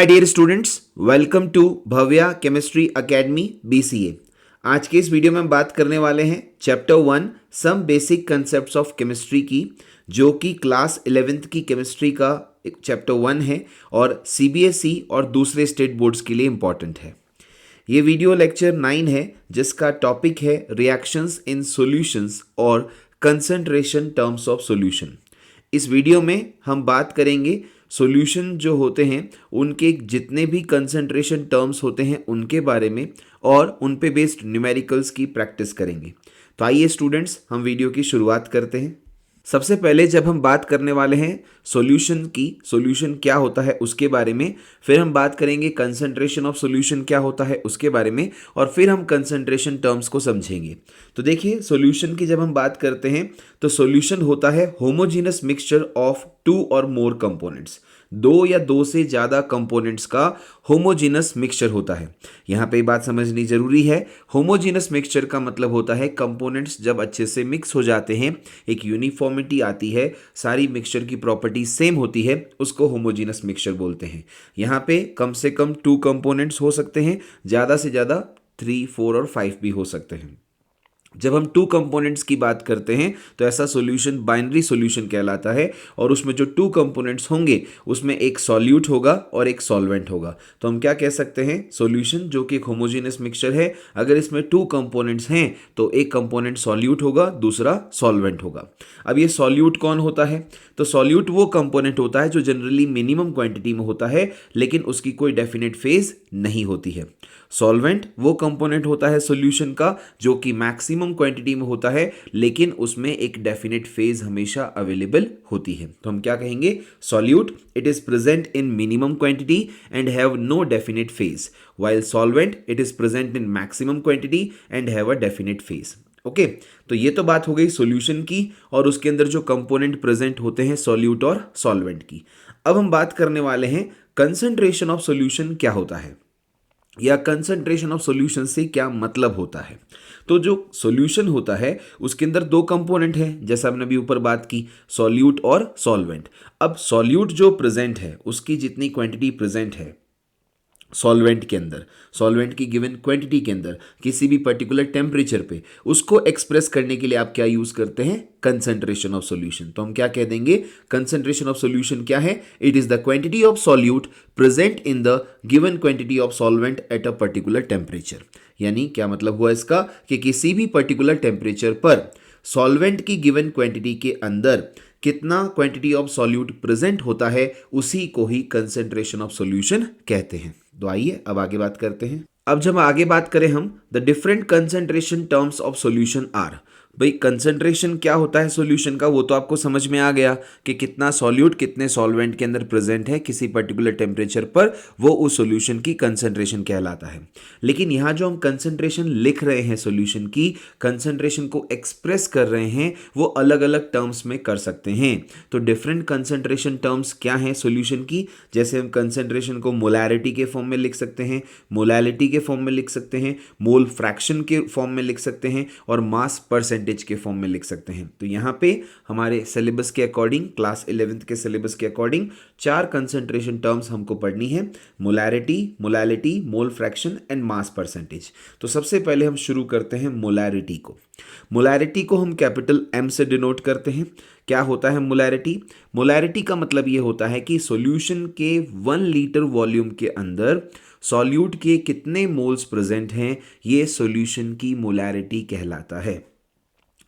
Hi dear students, welcome to Bhavya chemistry academy BCA। आज के इस वीडियो में हम बात करने वाले हैं chapter 1 some basic concepts of chemistry की, जो कि क्लास 11th की केमिस्ट्री का एक चैप्टर 1 है और CBSE और दूसरे स्टेट बोर्ड्स के लिए इम्पॉर्टेंट है। ये वीडियो लेक्चर 9 है जिसका टॉपिक है रिएक्शंस इन सॉल्यूशंस और कंसंट्रेशन टर्म्स ऑफ सॉल्यूशन। इस वीडियो में हम बात करेंगे सॉल्यूशन जो होते हैं उनके जितने भी कंसंट्रेशन टर्म्स होते हैं उनके बारे में और उन पे बेस्ड न्यूमेरिकल्स की प्रैक्टिस करेंगे। तो आइए स्टूडेंट्स, हम वीडियो की शुरुआत करते हैं। सबसे पहले जब हम बात करने वाले हैं सॉल्यूशन की, सॉल्यूशन क्या होता है उसके बारे में, फिर हम बात करेंगे कंसंट्रेशन ऑफ सॉल्यूशन क्या होता है उसके बारे में, और फिर हम कंसंट्रेशन टर्म्स को समझेंगे। तो देखिए, सॉल्यूशन की जब हम बात करते हैं तो सॉल्यूशन होता है होमोजेनस मिक्सचर ऑफ 2 और मोर कंपोनेंट्स। 2 या 2 से ज़्यादा कंपोनेंट्स का होमोजेनस मिक्सचर होता है। यहाँ पे बात समझनी जरूरी है। होमोजेनस मिक्सचर का मतलब होता है कंपोनेंट्स जब अच्छे से मिक्स हो जाते हैं, एक यूनिफॉर्मिटी आती है, सारी मिक्सचर की प्रॉपर्टी सेम होती है, उसको होमोजेनस मिक्सचर बोलते हैं। यहाँ पे कम से कम 2 कंपोनेंट्स हो सकते हैं, ज़्यादा से ज़्यादा 3, 4 और 5 भी हो सकते हैं। जब हम 2 कंपोनेंट्स की बात करते हैं तो ऐसा सॉल्यूशन बाइनरी सॉल्यूशन कहलाता है, और उसमें जो 2 कंपोनेंट्स होंगे उसमें एक सॉल्यूट होगा और एक सॉल्वेंट होगा। तो हम क्या कह सकते हैं, सॉल्यूशन जो कि एक होमोजेनियस मिक्सचर है, अगर इसमें 2 कंपोनेंट्स हैं तो एक कंपोनेंट सॉल्यूट होगा, दूसरा सॉल्वेंट होगा। अब ये सॉल्यूट कौन होता है? तो सॉल्यूट वो कंपोनेंट होता है जो जनरली मिनिमम क्वांटिटी में होता है लेकिन उसकी कोई डेफिनेट फेज नहीं होती है। सॉल्वेंट वो कंपोनेंट होता है सॉल्यूशन का जो कि मैक्सिमम क्वांटिटी में होता है लेकिन उसमें एक डेफिनेट फेज हमेशा अवेलेबल होती है। तो हम क्या कहेंगे, solute it is present in minimum quantity and have no definite phase, while solvent it is present in maximum quantity and have a definite phase। Okay, तो ये तो बात हो गई सॉल्यूशन की और उसके अंदर जो कंपोनेंट प्रेजेंट होते हैं सॉल्यूट और सॉल्वेंट की। अब हम बात करने वाले हैं कंसंट्रेशन ऑफ सॉल्यूशन क्या होता है या कंसंट्रेशन ऑफ सॉल्यूशन से क्या मतलब होता है। तो जो सॉल्यूशन होता है उसके अंदर 2 कंपोनेंट हैं, जैसा हमने अभी ऊपर बात की, सॉल्यूट और सॉल्वेंट। अब सॉल्यूट जो प्रेजेंट है उसकी जितनी क्वांटिटी प्रेजेंट है सॉल्वेंट के अंदर, सॉल्वेंट की गिवन क्वांटिटी के अंदर किसी भी पर्टिकुलर टेम्परेचर पे, उसको एक्सप्रेस करने के लिए आप क्या यूज करते हैं, कंसंट्रेशन ऑफ सॉल्यूशन। तो हम क्या कह देंगे, कंसंट्रेशन ऑफ सॉल्यूशन क्या है, it is the quantity of solute present in the given quantity of solvent at a particular temperature. यानी क्या मतलब हुआ इसका कि किसी भी पर्टिकुलर टेम्परेचर पर सॉल्वेंट की गिवन क्वांटिटी के अंदर कितना क्वांटिटी ऑफ सॉल्यूट प्रेजेंट होता है उसी को ही कंसंट्रेशन ऑफ सॉल्यूशन कहते हैं। तो आइए अब आगे बात करते हैं। अब जब आगे बात करें हम, the different concentration terms of solution are. भाई कंसंट्रेशन क्या होता है सॉल्यूशन का, वो तो आपको समझ में आ गया कि कितना सॉल्यूट कितने सॉल्वेंट के अंदर प्रेजेंट है किसी पर्टिकुलर टेम्परेचर पर, वो उस सॉल्यूशन की कंसंट्रेशन कहलाता है। लेकिन यहाँ जो हम कंसंट्रेशन लिख रहे हैं सॉल्यूशन की, कंसंट्रेशन को एक्सप्रेस कर रहे हैं, वो अलग अलग टर्म्स में कर सकते हैं। तो डिफरेंट कंसंट्रेशन टर्म्स क्या हैं सॉल्यूशन की, जैसे हम कंसंट्रेशन को मोलैरिटी के फॉर्म में लिख सकते हैं, मोलैलिटी के फॉर्म में लिख सकते हैं, मोल फ्रैक्शन के फॉर्म में लिख सकते हैं और मास परसेंटेज के फॉर्म में लिख सकते हैं। तो यहाँ पे हमारे सिलेबस के अकॉर्डिंग, क्लास 11th के सिलेबस के अकॉर्डिंग 4 कंसंट्रेशन टर्म्स हमको पढ़नी है, molarity, molality, mole fraction and mass percentage. तो सबसे पहले हम शुरू करते हैं मोलैरिटी को। मोलैरिटी को हम कैपिटल M से डिनोट करते हैं। क्या होता है मोलैरिटी? मोलैरिटी का मतलब ये होता है कि सॉल्यूशन के 1 लीटर वॉल्यूम के अंदर सॉल्यूट के कितने मोल्स प्रेजेंट हैं, ये सॉल्यूशन की मोलैरिटी कहलाता है।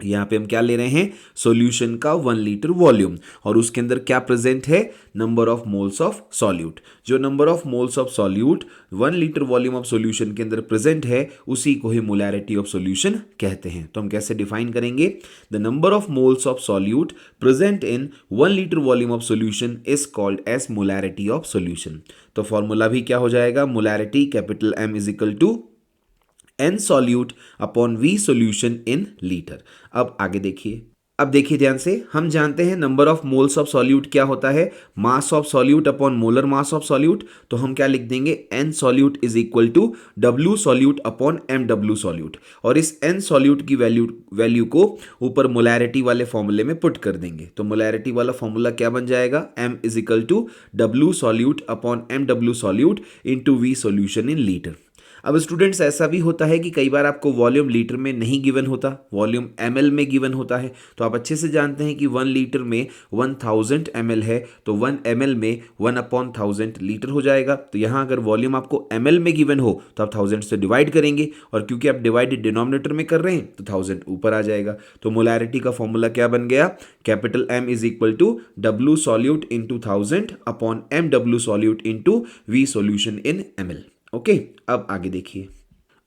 यहाँ पे हम क्या ले रहे हैं, सॉल्यूशन का 1 लीटर वॉल्यूम और उसके अंदर क्या प्रेजेंट है, number of moles of solute. जो number of moles of solute 1 litre volume of solution के अंदर प्रेजेंट है उसी को ही मोलैरिटी ऑफ सॉल्यूशन कहते हैं। तो हम कैसे डिफाइन करेंगे, the number of moles of solute present in 1 litre volume of solution is called as molarity of solution. तो फॉर्मूला भी क्या हो जाएगा, molarity capital M is equal to N solute upon V solution in litre. अब आगे देखिए, अब देखिए ध्यान से, हम जानते हैं number of moles of solute क्या होता है, mass of solute upon molar mass of solute. तो हम क्या लिख देंगे, N solute is equal to W solute upon M W solute, और इस एन सॉल्यूट की वैल्यू को ऊपर मोलैरिटी वाले फॉर्मूले में पुट कर देंगे। तो मोलैरिटी वाला फॉर्मूला क्या बन जाएगा, M is equal to W solute upon M W solute into V solution in litre. अब स्टूडेंट्स ऐसा भी होता है कि कई बार आपको वॉल्यूम लीटर में नहीं गिवन होता, वॉल्यूम ml में गिवन होता है। तो आप अच्छे से जानते हैं कि 1 लीटर में 1000 ml है, तो 1 ml में 1/1000 लीटर हो जाएगा। तो यहाँ अगर वॉल्यूम आपको ml में गिवन हो तो आप 1000 से डिवाइड करेंगे, और क्योंकि आप डिवाइडेड डिनोमिनेटर में कर रहे हैं तो 1000 ऊपर आ जाएगा। तो मोलैरिटी का फॉर्मूला क्या बन गया, capital M is equal to W solute into 1000 upon M W solute into V solution in ml। Okay, अब आगे देखिए।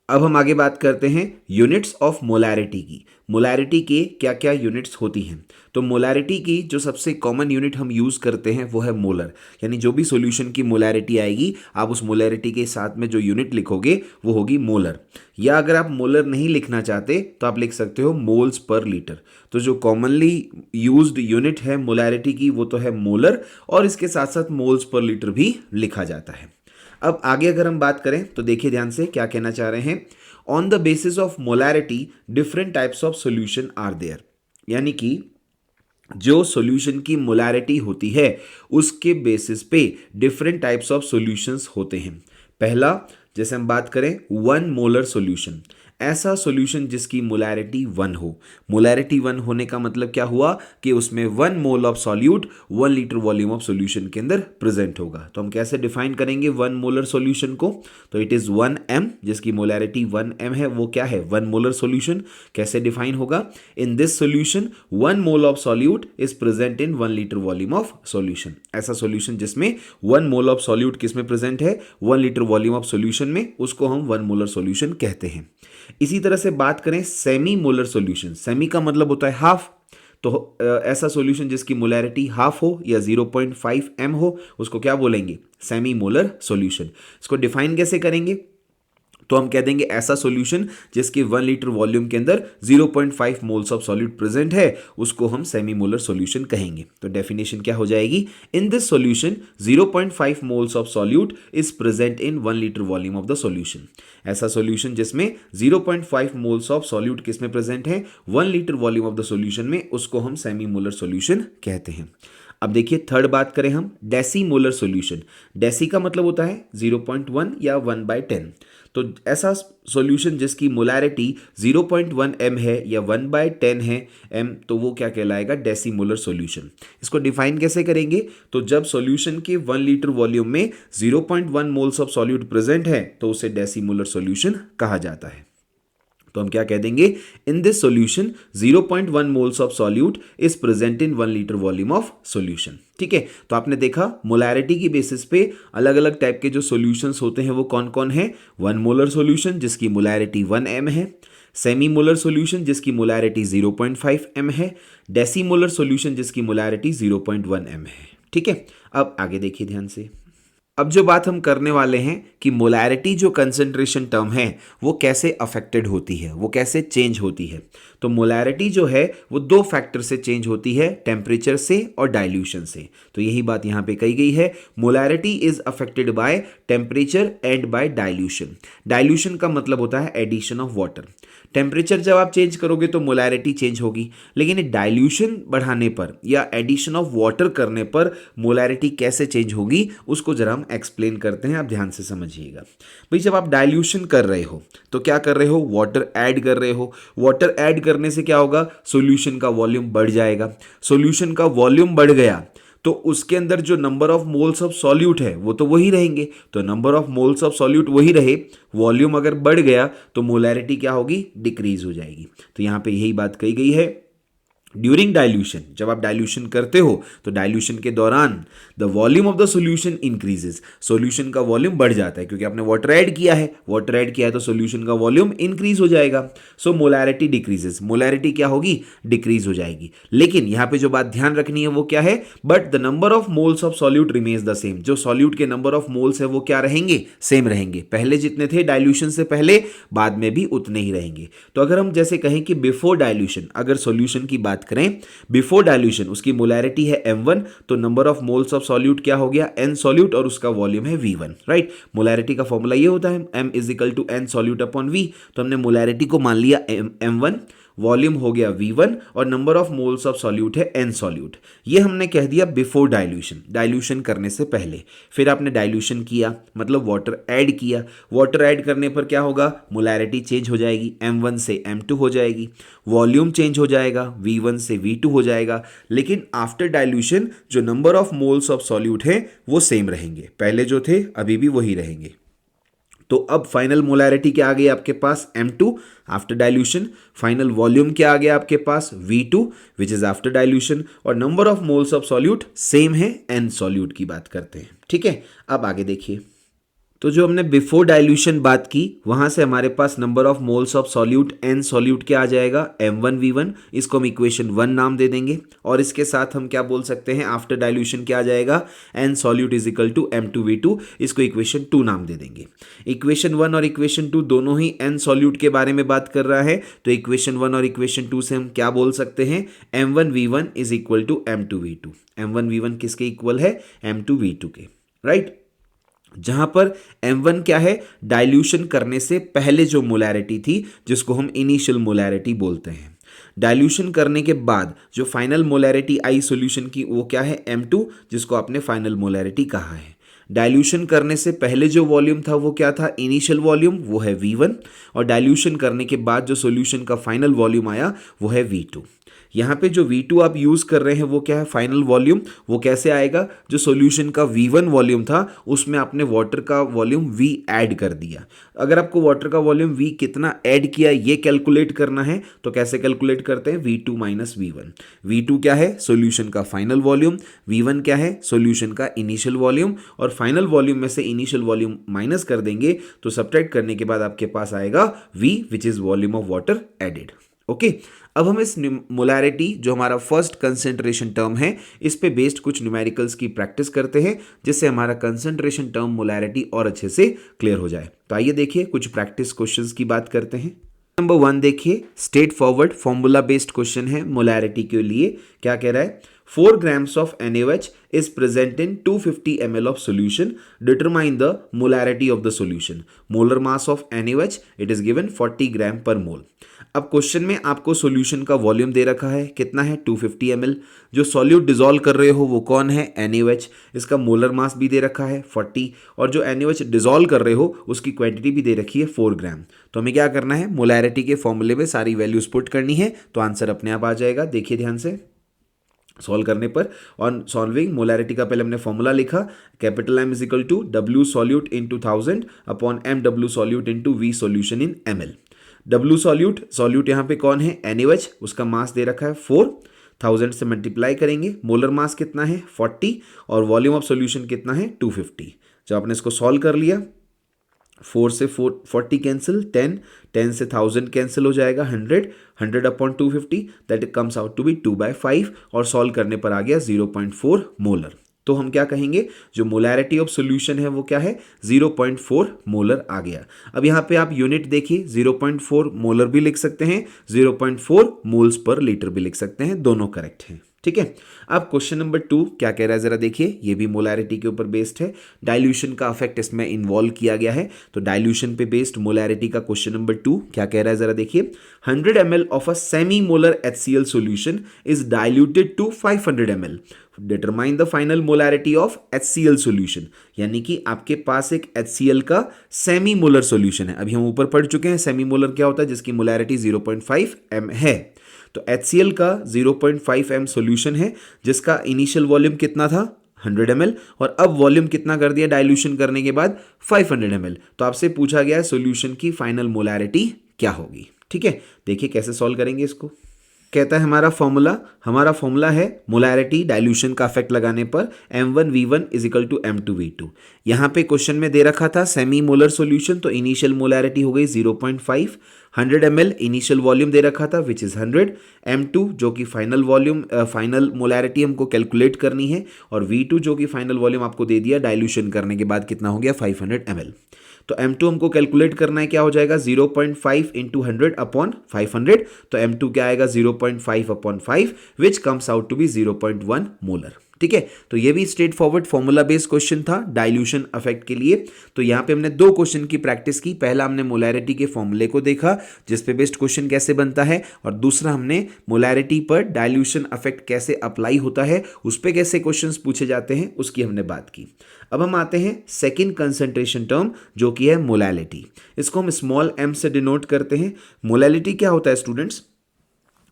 अब हम आगे बात करते हैं यूनिट्स ऑफ मोलैरिटी की। मोलैरिटी के क्या क्या यूनिट्स होती हैं। तो मोलैरिटी की जो सबसे कॉमन यूनिट हम यूज़ करते हैं वो है मोलर, यानी जो भी सॉल्यूशन की मोलैरिटी आएगी आप उस मोलैरिटी के साथ में जो यूनिट लिखोगे वो होगी मोलर। या अगर आप मोलर नहीं लिखना चाहते तो आप लिख सकते हो मोल्स पर लीटर। तो जो कॉमनली यूज्ड यूनिट है मोलैरिटी की वो तो है मोलर, और इसके साथ साथ मोल्स पर लीटर भी लिखा जाता है। अब आगे अगर हम बात करें तो देखिए ध्यान से क्या कहना चाह रहे हैं, on the basis of molarity different types of solution are there, यानी कि जो सॉल्यूशन की मोलैरिटी होती है उसके बेसिस पे डिफरेंट टाइप्स ऑफ सॉल्यूशंस होते हैं। पहला, जैसे हम बात करें 1 मोलर सॉल्यूशन, ऐसा सॉल्यूशन जिसकी मोलैरिटी 1 हो। मोलैरिटी 1 होने का मतलब क्या हुआ कि उसमें 1 mole of solute 1 litre volume of solution के अंदर प्रेजेंट होगा। तो हम कैसे डिफाइन करेंगे 1 मोलर सॉल्यूशन को, तो इट इज 1 m, जिसकी मोलैरिटी 1 m है, वो क्या है 1 मोलर सॉल्यूशन। कैसे डिफाइन होगा, in this solution 1 mole of solute is present in 1 litre volume of solution. ऐसा सॉल्यूशन जिसमें 1 मोल ऑफ सॉल्यूट किसमें प्रेजेंट है, 1 लीटर वॉल्यूम ऑफ सॉल्यूशन में, उसको हम 1 मोलर सॉल्यूशन कहते हैं। इसी तरह से बात करें सेमी मोलर सॉल्यूशन, सेमी का मतलब होता है हाफ, तो ऐसा सॉल्यूशन जिसकी मोलैरिटी हाफ हो या 0.5 m हो उसको क्या बोलेंगे, सेमी मोलर सॉल्यूशन। इसको डिफाइन कैसे करेंगे, तो हम कह देंगे ऐसा सॉल्यूशन जिसके 1 लीटर वॉल्यूम के अंदर 0.5 मोल्स ऑफ सॉल्यूट प्रेजेंट है उसको हम सेमी मोलर सॉल्यूशन कहेंगे। तो डेफिनेशन क्या हो जाएगी, in this solution 0.5 moles of solute is present in 1 litre volume of the solution. ऐसा सॉल्यूशन जिसमें 0.5 मोल्स ऑफ सॉल्यूट किसमें प्रेजेंट है, 1 litre volume of the solution में, उसको हम सेमी मोलर सॉल्यूशन कहते हैं। अब देखिए थर्ड बात करें हम डेसीमोलर सॉल्यूशन। डेसी का मतलब होता है 0.1 या 1/10। तो ऐसा सॉल्यूशन जिसकी मोलैरिटी 0.1 m है या 1/10 है m, तो वो क्या कहलाएगा, डेसीमोलर सॉल्यूशन। इसको डिफाइन कैसे करेंगे, तो जब सॉल्यूशन के 1 लीटर वॉल्यूम में 0.1 मोल्स ऑफ सॉल्यूट प्रेजेंट है तो उसे डेसीमोलर सॉल्यूशन कहा जाता है। तो हम क्या कह देंगे, in this solution 0.1 moles of solute is present in 1 litre volume of solution. ठीक है, तो आपने देखा मोलैरिटी की बेसिस पे अलग अलग टाइप के जो सॉल्यूशंस होते हैं वो कौन कौन है, 1 मोलर सॉल्यूशन जिसकी मोलैरिटी 1 m है, सेमी मोलर सॉल्यूशन जिसकी मोलैरिटी 0.5 m है, डेसीमोलर सॉल्यूशन जिसकी मोलैरिटी 0.1 m है। ठीक है, अब आगे देखिए ध्यान से। अब जो बात हम करने वाले हैं कि मोलैरिटी जो कंसंट्रेशन टर्म है वो कैसे अफेक्टेड होती है, वो कैसे चेंज होती है। तो मोलैरिटी जो है वो 2 फैक्टर से चेंज होती है, टेम्परेचर से और डाइल्यूशन से। तो यही बात यहाँ पे कही गई है, molarity is affected by temperature and by dilution. Dilution का मतलब होता है एडिशन ऑफ वाटर। टेम्परेचर जब आप चेंज करोगे तो मोलैरिटी चेंज होगी, लेकिन डाइल्यूशन बढ़ाने पर या एडिशन ऑफ वाटर करने पर मोलैरिटी कैसे चेंज होगी उसको जरा हम एक्सप्लेन करते हैं, आप ध्यान से समझिएगा। भाई जब आप डाइल्यूशन कर रहे हो तो क्या कर रहे हो, वाटर ऐड कर रहे हो। वाटर ऐड करने से क्या होगा, सॉल्यूशन का वॉल्यूम बढ़ जाएगा। सॉल्यूशन का वॉल्यूम बढ़ गया तो उसके अंदर जो number of moles of solute है वो तो वही रहेंगे। तो number of moles of solute वही रहे, वॉल्यूम अगर बढ़ गया तो मोलैरिटी क्या होगी, डिक्रीज हो जाएगी। तो यहां पे यही बात कही गई है। ड्यूरिंग डाइल्यूशन, जब आप डाइल्यूशन करते हो तो डाइल्यूशन के दौरान the volume of the solution increases, solution का वॉल्यूम बढ़ जाता है क्योंकि आपने वाटर ऐड किया है। वाटर ऐड किया है तो सॉल्यूशन का वॉल्यूम इंक्रीज हो जाएगा, सो मोलैरिटी डिक्रीजेस, मोलैरिटी क्या होगी, डिक्रीज हो जाएगी। लेकिन यहां पे जो बात ध्यान रखनी है वो क्या है, but the number of moles of solute remains the same. जो सॉल्यूट के नंबर ऑफ मोल्स है वो क्या रहेंगे, सेम रहेंगे। पहले जितने थे डाइल्यूशन से पहले, बाद में भी उतने ही रहेंगे। तो अगर हम जैसे कहें कि बिफोर डाइल्यूशन, अगर सॉल्यूशन की बात बात करें बिफोर डाइल्यूशन, उसकी मोलैरिटी है m1, तो number of moles of solute क्या हो गया n सॉल्यूट और उसका वॉल्यूम है v1, राइट। मोलैरिटी का फॉर्मूला ये होता है m is equal to n solute upon v, तो हमने मोलैरिटी को मान लिया m1, वॉल्यूम हो गया v1 और number of moles of solute है n सॉल्यूट। ये हमने कह दिया बिफोर डाइल्यूशन, डाइल्यूशन करने से पहले। फिर आपने डाइल्यूशन किया मतलब वाटर ऐड किया, वाटर ऐड करने पर क्या होगा, मोलैरिटी चेंज हो जाएगी, m1 से m2 हो जाएगी, वॉल्यूम चेंज हो जाएगा, v1 से v2 हो जाएगा। लेकिन आफ्टर डाइल्यूशन जो number of moles of solute है वो सेम रहेंगे, पहले जो थे अभी भी वही रहेंगे। तो अब फाइनल मोलैरिटी क्या आ गई आपके पास m2 after dilution, final volume क्या आ गया आपके पास v2 which is after dilution, और number of moles of solute same है, n सॉल्यूट की बात करते हैं। ठीक है, अब आगे देखिए, तो जो हमने बिफोर डाइल्यूशन बात की वहां से हमारे पास number of moles of solute n solute क्या आ जाएगा m1v1, इसको हम इक्वेशन 1 नाम दे देंगे, और इसके साथ हम क्या बोल सकते हैं आफ्टर डाइल्यूशन क्या आ जाएगा n solute is equal to m2v2, इसको इक्वेशन 2 नाम दे देंगे। इक्वेशन 1 और इक्वेशन 2 दोनों ही n सॉल्यूट के बारे में बात कर रहा है, तो इक्वेशन 1 और इक्वेशन 2 से हम क्या बोल सकते हैं m1v1 is equal to m2v2, m1v1 किसके इक्वल है m2v2 के, राइट। जहां पर m1 क्या है, डाइल्यूशन करने से पहले जो मोलैरिटी थी जिसको हम इनिशियल मोलैरिटी बोलते हैं। डाइल्यूशन करने के बाद जो फाइनल मोलैरिटी आई सॉल्यूशन की वो क्या है m2, जिसको आपने फाइनल मोलैरिटी कहा है। डाइल्यूशन करने से पहले जो वॉल्यूम था वो क्या था, इनिशियल वॉल्यूम, वो है v1, और डाइल्यूशन करने के बाद जो सॉल्यूशन का फाइनल वॉल्यूम आया वो है v2। यहाँ पे जो V2 आप यूज़ कर रहे हैं वो क्या है, फाइनल वॉल्यूम। वो कैसे आएगा, जो सॉल्यूशन का V1 वॉल्यूम था उसमें आपने वाटर का वॉल्यूम V ऐड कर दिया। अगर आपको वाटर का वॉल्यूम V कितना ऐड किया ये कैलकुलेट करना है तो कैसे कैलकुलेट करते हैं, V2 माइनस V1। V2 क्या है, सॉल्यूशन का फाइनल वॉल्यूम, V1 क्या है, सॉल्यूशन का इनिशियल वॉल्यूम, और फाइनल वॉल्यूम में से इनिशियल वॉल्यूम माइनस कर देंगे तो सब्ट्रैक्ट करने के बाद आपके पास आएगा V which is volume of water added. Okay, अब हम इस मोलैरिटी जो हमारा फर्स्ट कंसेंट्रेशन टर्म है इस पे बेस्ड कुछ न्यूमेरिकल्स की प्रैक्टिस करते हैं जिससे हमारा कंसेंट्रेशन टर्म मोलैरिटी और अच्छे से क्लियर हो जाए। तो आइए देखिए कुछ प्रैक्टिस क्वेश्चंस की बात करते हैं। नंबर 1 देखिए, straight forward formula based question है मोलैरिटी के लिए। क्या कह रहा है, 4 grams of NaOH is present in 250 ml of solution. Determine the molarity of the solution. Molar mass of NaOH, it is given 40 gram per mole. अब question में आपको सॉल्यूशन का वॉल्यूम दे रखा है, कितना है 250 ml। जो सॉल्यूट डिसॉल्व कर रहे हो वो कौन है, NaOH। इसका मोलर मास भी दे रखा है 40, और जो NaOH डिसॉल्व कर रहे हो उसकी क्वांटिटी भी दे रखी है 4 ग्राम। तो हमें क्या करना है, मोलैरिटी के फॉर्मूले में सारी वैल्यूज पुट करनी है तो आंसर अपने आप आ जाएगा। देखिए ध्यान से सॉल्व करने पर, ऑन सॉल्विंग मोलैरिटी का पहले हमने फॉर्मूला लिखा, capital M is equal to W solute into 1000 upon MW solute into V solution in ml। W solute यहाँ पे कौन है, NaOH, उसका मास दे रखा है 4, 1000 से मल्टीप्लाई करेंगे, मोलर मास कितना है 40, और वॉल्यूम ऑफ सॉल्यूशन कितना है 250। जब आपने इसको सॉल्व कर लिया, 4 से 40 कैंसिल, 10 से 1000 कैंसिल हो जाएगा, 100 upon 250 that comes out to be 2/5, और सॉल्व करने पर आ गया 0.4 मोलर। तो हम क्या कहेंगे, जो मोलैरिटी ऑफ सॉल्यूशन है वो क्या है, 0.4 मोलर आ गया। अब यहाँ पे आप यूनिट देखिए, 0.4 मोलर भी लिख सकते हैं, 0.4 मोल्स पर लीटर भी लिख सकते हैं, दोनों करेक्ट हैं। ठीक है, अब क्वेश्चन नंबर 2 क्या कह रहा है जरा देखिए, ये भी मोलैरिटी के ऊपर बेस्ड है। डाइल्यूशन का इफेक्ट इसमें इन्वॉल्व किया गया है, तो डाइल्यूशन पे बेस्ड मोलैरिटी का क्वेश्चन नंबर 2 क्या कह रहा है जरा देखिए, 100 ml of a semi molar HCl solution is diluted to 500 ml। Determine the final molarity of HCl solution, यानी कि आपके पास एक HCl का सेमी मोलर सॉल्यूशन है। अभी हम ऊपर पढ़ चुके हैं सेमी मोलर क्या होता है, जिसकी मोलैरिटी 0.5 m है। तो HCl का 0.5 m सॉल्यूशन है जिसका इनिशियल वॉल्यूम कितना था 100 ml, और अब वॉल्यूम कितना कर दिया डाइल्यूशन करने के बाद 500 ml। तो आपसे पूछा गया है सॉल्यूशन की फाइनल मोलैरिटी क्या होगी। ठीक है, देखिए कैसे सॉल्व करेंगे इसको। कहता है हमारा फॉर्मूला है मोलैरिटी डाइल्यूशन का इफेक्ट लगाने पर m1v1 is equal to m2v2। यहाँ पे क्वेश्चन में दे रखा था सेमी मोलर सॉल्यूशन, तो इनिशियल मोलैरिटी हो गई 0.5, 100 ml इनिशियल वॉल्यूम दे रखा था विच इज़ 100, m2 जो कि फाइनल वॉल्यूम फाइनल मोलैरिटी हमको कैलकुलेट करनी है, और v2 जो कि फाइनल वॉल्यूम आपको दे दिया डाइल्यूशन करने के बाद कितना हो गया 500 ml। तो M2 हमको कैलकुलेट करना है, क्या हो जाएगा 0.5 इंटू 100/500, तो M2 क्या आएगा 0.5/5 which comes out to be 0.1 molar. ठीक है, तो ये भी straightforward formula based question था डाइल्यूशन इफेक्ट के लिए। तो यहाँ पे हमने दो क्वेश्चन की प्रैक्टिस की, पहला हमने मोलैरिटी के फॉर्मूले को देखा जिस पे बेस्ड क्वेश्चन कैसे बनता है, और दूसरा हमने मोलैरिटी पर डाइल्यूशन इफेक्ट कैसे अप्लाई होता है, उस पे कैसे क्वेश्चंस पूछे जाते हैं, उसकी हमने बात की। अब हम आते हैं सेकेंड कंसंट्रेशन टर्म जो कि है मोलैलिटी। इसको हम स्मॉल m से डिनोट करते हैं। मोलैलिटी क्या होता है स्टूडेंट्स,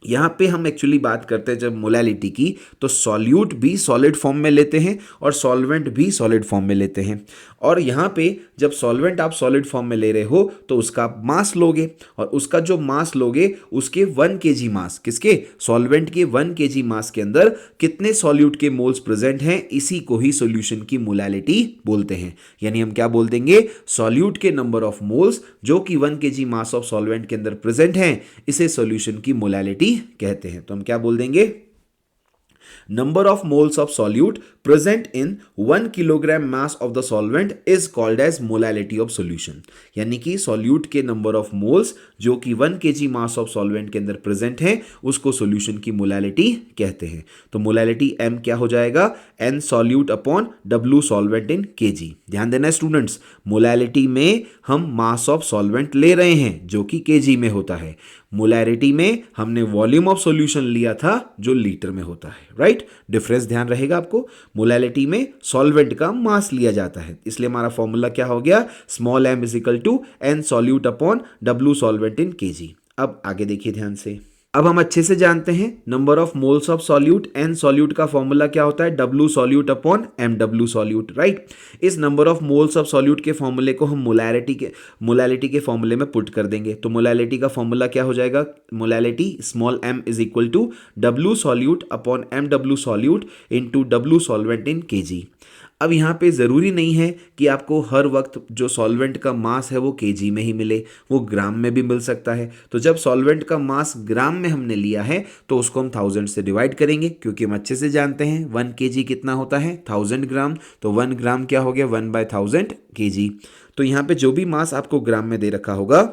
यहाँ पे हम एक्चुअली बात करते हैं जब मोलैलिटी की, तो सॉल्यूट भी सॉलिड फॉर्म में लेते हैं और सॉल्वेंट भी सॉलिड फॉर्म में लेते हैं। और यहाँ पे जब सॉल्वेंट आप सॉलिड फॉर्म में ले रहे हो तो उसका मास लोगे, और उसका जो मास लोगे उसके 1 kg मास, किसके, सॉल्वेंट के 1 kg मास के अंदर कितने सॉल्यूट के मोल्स प्रेजेंट हैं, इसी को ही सॉल्यूशन की मोलैलिटी बोलते हैं। यानी हम क्या बोल देंगे, सॉल्यूट के नंबर ऑफ मोल्स जो कि 1 kg मास ऑफ सॉल्वेंट के अंदर प्रेजेंट हैं, इसे सॉल्यूशन की मोलैलिटी कहते हैं। तो हम क्या बोल देंगे, number of moles of solute present in 1 kilogram mass of the solvent is called as molality of solution। यानी कि solute के number of moles जो कि 1 kg mass of solvent के अंदर present है उसको solution की molality कहते हैं। तो molality m क्या हो जाएगा, n solute upon w solvent in kg। ध्यान देना स्टूडेंट्स, molality में हम mass of solvent ले रहे हैं जो कि kg में होता है, मोलैरिटी में हमने वॉल्यूम ऑफ सॉल्यूशन लिया था जो लीटर में होता है। राइट, डिफरेंस ध्यान रहेगा आपको। मोलैलिटी में सॉल्वेंट का मास लिया जाता है, इसलिए हमारा फॉर्मूला क्या हो गया, small m is equal to n solute upon w solvent in kg। अब आगे देखिए ध्यान से, अब हम अच्छे से जानते हैं number of moles of solute, n solute का फॉर्मूला क्या होता है, w solute upon mw solute. Right, इस number of moles of solute के फॉर्मूले को हम मोलैलिटी के फॉर्मूले में पुट कर देंगे। तो मोलैलिटी का फॉर्मूला क्या हो जाएगा, molality small m is equal to w solute upon mw solute into w solvent in kg। अब यहाँ पे ज़रूरी नहीं है कि आपको हर वक्त जो सॉल्वेंट का मास है वो केजी में ही मिले, वो ग्राम में भी मिल सकता है। तो जब सॉल्वेंट का मास ग्राम में हमने लिया है तो उसको हम 1000 से डिवाइड करेंगे, क्योंकि हम अच्छे से जानते हैं 1 kg कितना होता है 1000 ग्राम। तो 1 ग्राम क्या हो गया 1/1000 kg। तो यहाँ पे जो भी मास आपको ग्राम में दे रखा होगा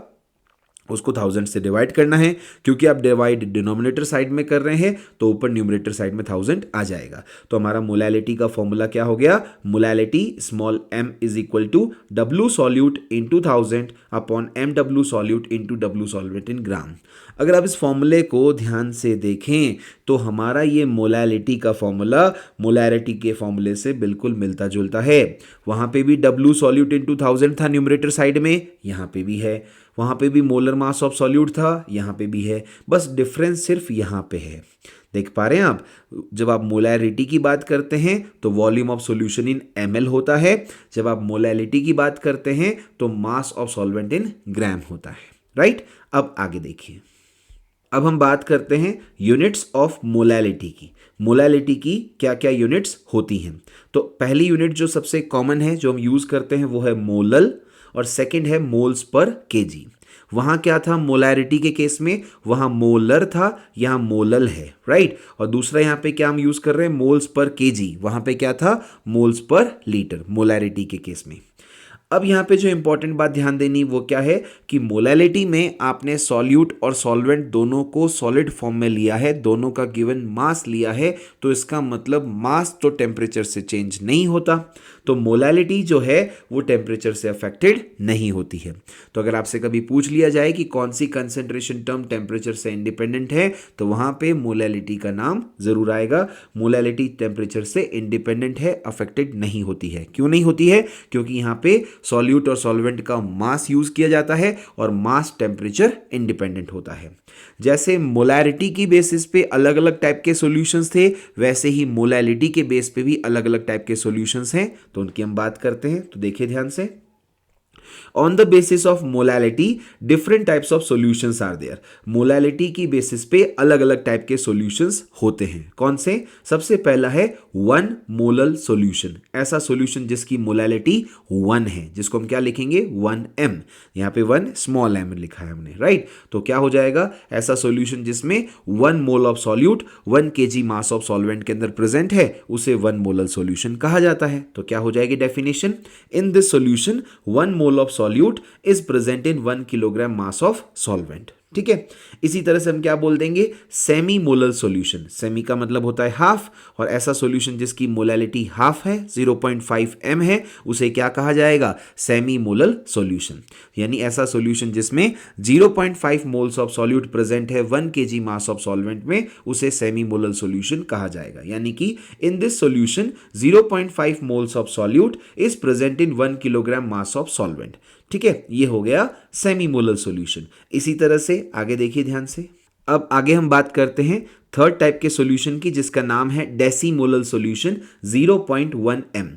उसको 1000 से डिवाइड करना है, क्योंकि आप डिवाइड डिनोमिनेटर साइड में कर रहे हैं तो ऊपर न्यूमरेटर साइड में 1000 आ जाएगा। तो हमारा मोलैलिटी का फॉर्मूला क्या हो गया, molality small m is equal to w solute into 1000 upon mw solute into w solvent in gram. अगर आप इस फॉर्मूले को ध्यान से देखें तो हमारा ये मोलैलिटी का फॉर्मूला मोलैरिटी के फॉर्मूले से बिल्कुल मिलता जुलता है। वहाँ पे भी w सॉल्यूट इंटू 1000 था न्यूमरेटर साइड में, यहाँ पे भी है। वहाँ पे भी मोलर मास ऑफ सॉल्यूट था, यहाँ पे भी है, बस डिफरेंस सिर्फ यहाँ पे है। देख पा रहे हैं आप, जब आप मोलैरिटी की बात करते हैं तो volume of solution in ml होता है, जब आप मोलैलिटी की बात करते हैं तो मास ऑफ सॉल्वेंट इन ग्राम होता है। राइट, अब आगे देखिए, अब हम बात करते हैं यूनिट्स ऑफ मोलैलिटी की। मोलैलिटी की क्या क्या यूनिट्स होती हैं। तो पहली यूनिट जो सबसे कॉमन है जो हम यूज़ करते हैं वो है मोलल, और सेकंड है मोल्स पर केजी। वहाँ क्या था मोलैरिटी के केस में, वहाँ मोलर था, यहाँ मोलल है। राइट, और दूसरा यहाँ पे क्या हम यूज़ कर रहे हैं मोल्स पर केजी, वहाँ पे क्या था मोल्स पर लीटर मोलैरिटी के केस में। अब यहाँ पे जो इंपॉर्टेंट बात ध्यान देनी वो क्या है कि मोलैलिटी में आपने सॉल्यूट और सॉल्वेंट दोनों को सॉलिड फॉर्म में लिया है, दोनों का गिवन मास लिया है, तो इसका मतलब मास तो टेम्परेचर से चेंज नहीं होता, तो मोलैलिटी जो है वो टेम्परेचर से अफेक्टेड नहीं होती है। तो अगर आपसे कभी पूछ लिया जाए कि कौन सी कंसंट्रेशन टर्म टेम्परेचर से इंडिपेंडेंट है तो वहाँ पे मोलैलिटी का नाम जरूर आएगा। मोलैलिटी टेम्परेचर से इंडिपेंडेंट है, अफेक्टेड नहीं होती है। क्यों नहीं होती है, क्योंकि यहाँ पे सॉल्यूट और सॉल्वेंट का मास यूज किया जाता है और मास टेम्परेचर इंडिपेंडेंट होता है। जैसे मोलैरिटी की बेसिस पे अलग अलग टाइप के सॉल्यूशंस थे, वैसे ही मोलैलिटी के बेस पे भी अलग अलग टाइप के सॉल्यूशंस हैं, तो उनकी हम बात करते हैं। तो देखिए ध्यान से, on the basis of molality different types of solutions are there. Molality की बेसिस पे अलग अलग टाइप के सॉल्यूशंस होते हैं। कौन से, सबसे पहला है 1 मोलल सॉल्यूशन, ऐसा सॉल्यूशन जिसकी मोलैलिटी 1 है, जिसको हम क्या लिखेंगे 1m, यहाँ पे 1 स्मॉल m लिखा है हमने। राइट, तो क्या हो जाएगा, ऐसा सॉल्यूशन जिसमें 1 mole of solute 1 kg mass of solvent के अंदर प्रेजेंट है, उसे 1 मोलल सॉल्यूशन कहा जाता है। तो क्या हो जाएगी definition, in this solution 1 mole mole of solute is present in 1 kilogram mass of solvent. ठीक है, इसी तरह से हम क्या बोल देंगे, सेमी मोलर सॉल्यूशन। सेमी का मतलब होता है हाफ, और ऐसा सॉल्यूशन जिसकी मोलैलिटी हाफ है, 0.5 m है, उसे क्या कहा जाएगा, सेमी मोलर सॉल्यूशन। यानी ऐसा सॉल्यूशन जिसमें 0.5 मोल्स ऑफ सॉल्यूट प्रेजेंट है 1 kg मास ऑफ सॉल्वेंट में, उसे सेमी मोलर सॉल्यूशन कहा जाएगा। यानी कि in this solution 0.5 moles of solute is present in 1 kilogram mass of solvent. ठीक है, ये हो गया सेमी मोलर सॉल्यूशन। इसी तरह से आगे देखिए ध्यान से। अब आगे हम बात करते हैं थर्ड टाइप के सॉल्यूशन की, जिसका नाम है डेसीमोलर सॉल्यूशन 0.1 m।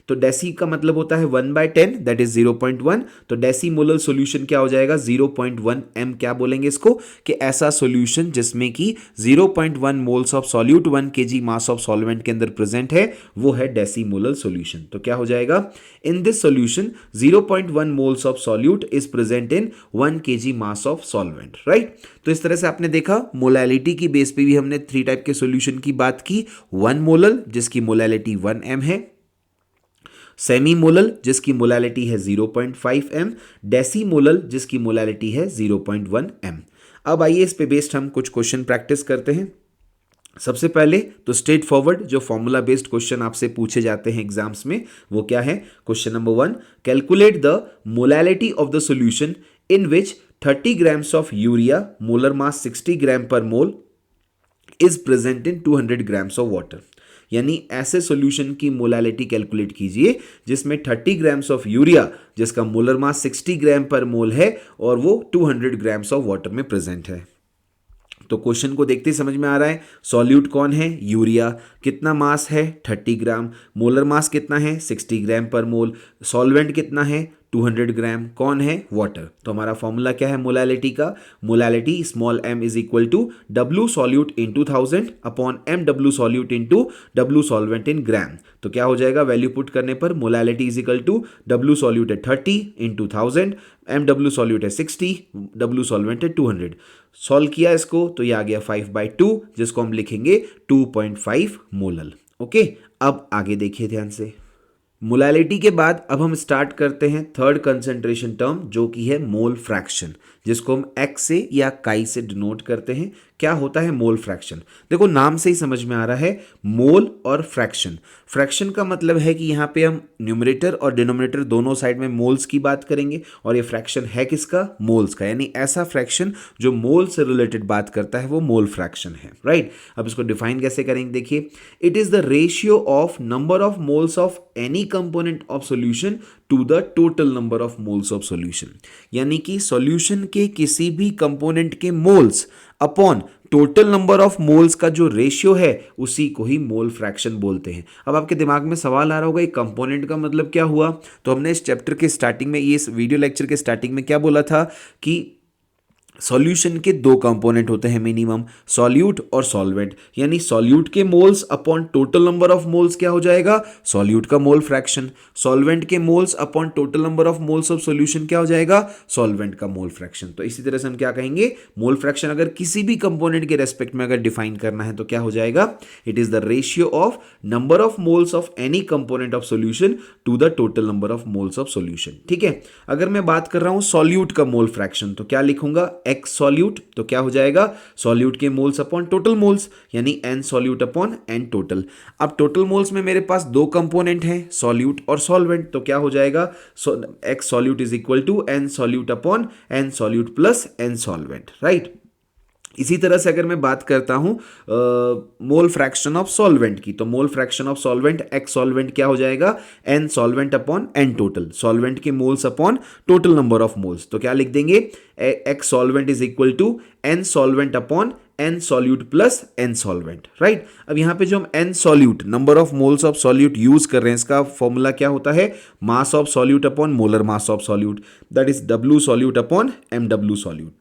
तो डेसी का मतलब होता है 1/10, दैट इज 0.1। तो डेसीमोलर सॉल्यूशन क्या हो जाएगा, 0.1 m। क्या बोलेंगे इसको, कि ऐसा सॉल्यूशन जिसमें कि 0.1 moles of solute 1 kg mass of solvent के अंदर प्रेजेंट है, वो है डेसीमोलर सॉल्यूशन। तो क्या हो जाएगा, in this solution 0.1 moles of solute is present in 1 kg mass of solvent, right. तो इस तरह से आपने देखा मोलैलिटी की बेस पे भी हमने 3 टाइप के सॉल्यूशन की बात की। 1 मोलर जिसकी मोलैलिटी 1 m है, सेमी मोलर जिसकी मोलैलिटी है 0.5 m, डेसीमोलर जिसकी मोलैलिटी है 0.1 m। अब आइए इस पे बेस्ड हम कुछ क्वेश्चन प्रैक्टिस करते हैं। सबसे पहले तो स्ट्रेट फॉरवर्ड जो फॉर्मूला बेस्ड क्वेश्चन आपसे पूछे जाते हैं एग्जाम्स में, वो क्या है। Question number 1, calculate the molality of the solution in which 30 grams of urea, molar mass 60 gram per mole, is present in 200 grams of water. यानी ऐसे सॉल्यूशन की मोलैलिटी कैलकुलेट कीजिए जिसमें 30 ग्राम्स ऑफ यूरिया, जिसका molar mass 60 gram per mole है, और वो 200 grams of water में प्रेजेंट है। तो क्वेश्चन को देखते ही समझ में आ रहा है, सॉल्यूट कौन है, यूरिया, कितना मास है 30 ग्राम, मोलर मास कितना है 60 ग्राम पर मोल, सॉल्वेंट कितना है 200 ग्राम, कौन है, वाटर। तो हमारा फॉर्मूला क्या है मोलैलिटी का, molality small m is equal to W solute into 1000 upon MW solute into W solvent in gram. तो क्या हो जाएगा, वैल्यू पुट करने पर molality is equal to W solute है 30 इंटू 1000, MW सॉल्यूट है 60, W सॉल्वेंट है 200। सॉल्व किया इसको तो ये आ गया 5/2, जिसको हम लिखेंगे 2.5 मोलर। ओके, अब आगे देखिए ध्यान से। मोलैलिटी के बाद अब हम स्टार्ट करते हैं थर्ड कंसंट्रेशन टर्म, जो कि है मोल फ्रैक्शन, जिसको हम x से या काई से डिनोट करते हैं। क्या होता है मोल फ्रैक्शन, देखो नाम से ही समझ में आ रहा है, मोल और फ्रैक्शन। फ्रैक्शन का मतलब है कि यहाँ पे हम न्यूमरेटर और डिनोमिनेटर दोनों साइड में मोल्स की बात करेंगे, और ये फ्रैक्शन है किसका, मोल्स का। यानी ऐसा फ्रैक्शन जो मोल से रिलेटेड बात करता है वो मोल फ्रैक्शन है, राइट। अब इसको डिफाइन कैसे करेंगे, देखिए, it is the ratio of number of moles of any component of solution to the total number of moles of solution. यानी कि सॉल्यूशन के किसी भी कंपोनेंट के moles upon total number of moles का जो रेशियो है, उसी को ही मोल फ्रैक्शन बोलते हैं। अब आपके दिमाग में सवाल आ रहा होगा, एक कंपोनेंट का मतलब क्या हुआ। तो हमने इस चैप्टर के स्टार्टिंग में, ये इस वीडियो लेक्चर के स्टार्टिंग में क्या बोला था कि सॉल्यूशन के 2 कंपोनेंट होते हैं मिनिमम, सॉल्यूट और सॉल्वेंट। यानी सॉल्यूट के moles upon total number of moles क्या हो जाएगा, सॉल्यूट का मोल फ्रैक्शन। सॉल्वेंट के moles upon total number of moles of solution क्या हो जाएगा, सॉल्वेंट का मोल फ्रैक्शन। तो इसी तरह से हम क्या कहेंगे, मोल फ्रैक्शन अगर किसी भी कंपोनेंट के रेस्पेक्ट में अगर डिफाइन करना है तो क्या हो जाएगा, it is the ratio of number of moles of any component of solution to the total number of moles of solution. ठीक है, अगर मैं बात कर रहा हूं सॉल्यूट का मोल फ्रैक्शन, तो क्या लिखूंगा, एक्स सॉल्यूट। तो क्या हो जाएगा, सॉल्यूट के मोल्स अपॉन टोटल मोल्स, यानी N solute upon N total. अब टोटल मोल्स में मेरे पास 2 कंपोनेंट हैं, सॉल्यूट और सॉल्वेंट। तो क्या हो जाएगा, x solute is equal to N solute upon N solute plus N solvent, right. इसी तरह से अगर मैं बात करता हूं मोल फ्रैक्शन ऑफ सॉल्वेंट की, तो mole fraction of solvent x solvent क्या हो जाएगा, n solvent upon N total, solvent के moles upon total number of moles. तो क्या लिख देंगे, x solvent is equal to n solvent upon N solute plus N solvent, right. अब यहां पे जो हम n solute, number of moles of solute use कर रहे हैं, इसका फॉर्मूला क्या होता है, mass of solute upon molar mass of solute, that is W solute upon M W solute.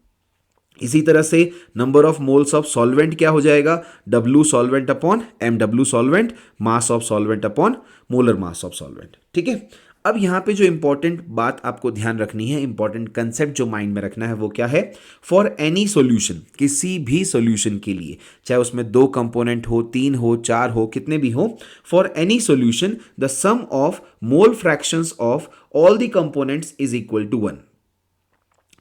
इसी तरह से number of moles of solvent क्या हो जाएगा, W solvent upon MW solvent, mass of solvent upon molar mass of solvent. ठीक है, अब यहाँ पे जो इंपॉर्टेंट बात आपको ध्यान रखनी है, इंपॉर्टेंट कंसेप्ट जो माइंड में रखना है वो क्या है, फॉर एनी सॉल्यूशन, किसी भी सॉल्यूशन के लिए, चाहे उसमें 2 कंपोनेंट हो, 3 हो, 4 हो, कितने भी हो, for any solution the sum of mole fractions of all the components is equal to 1।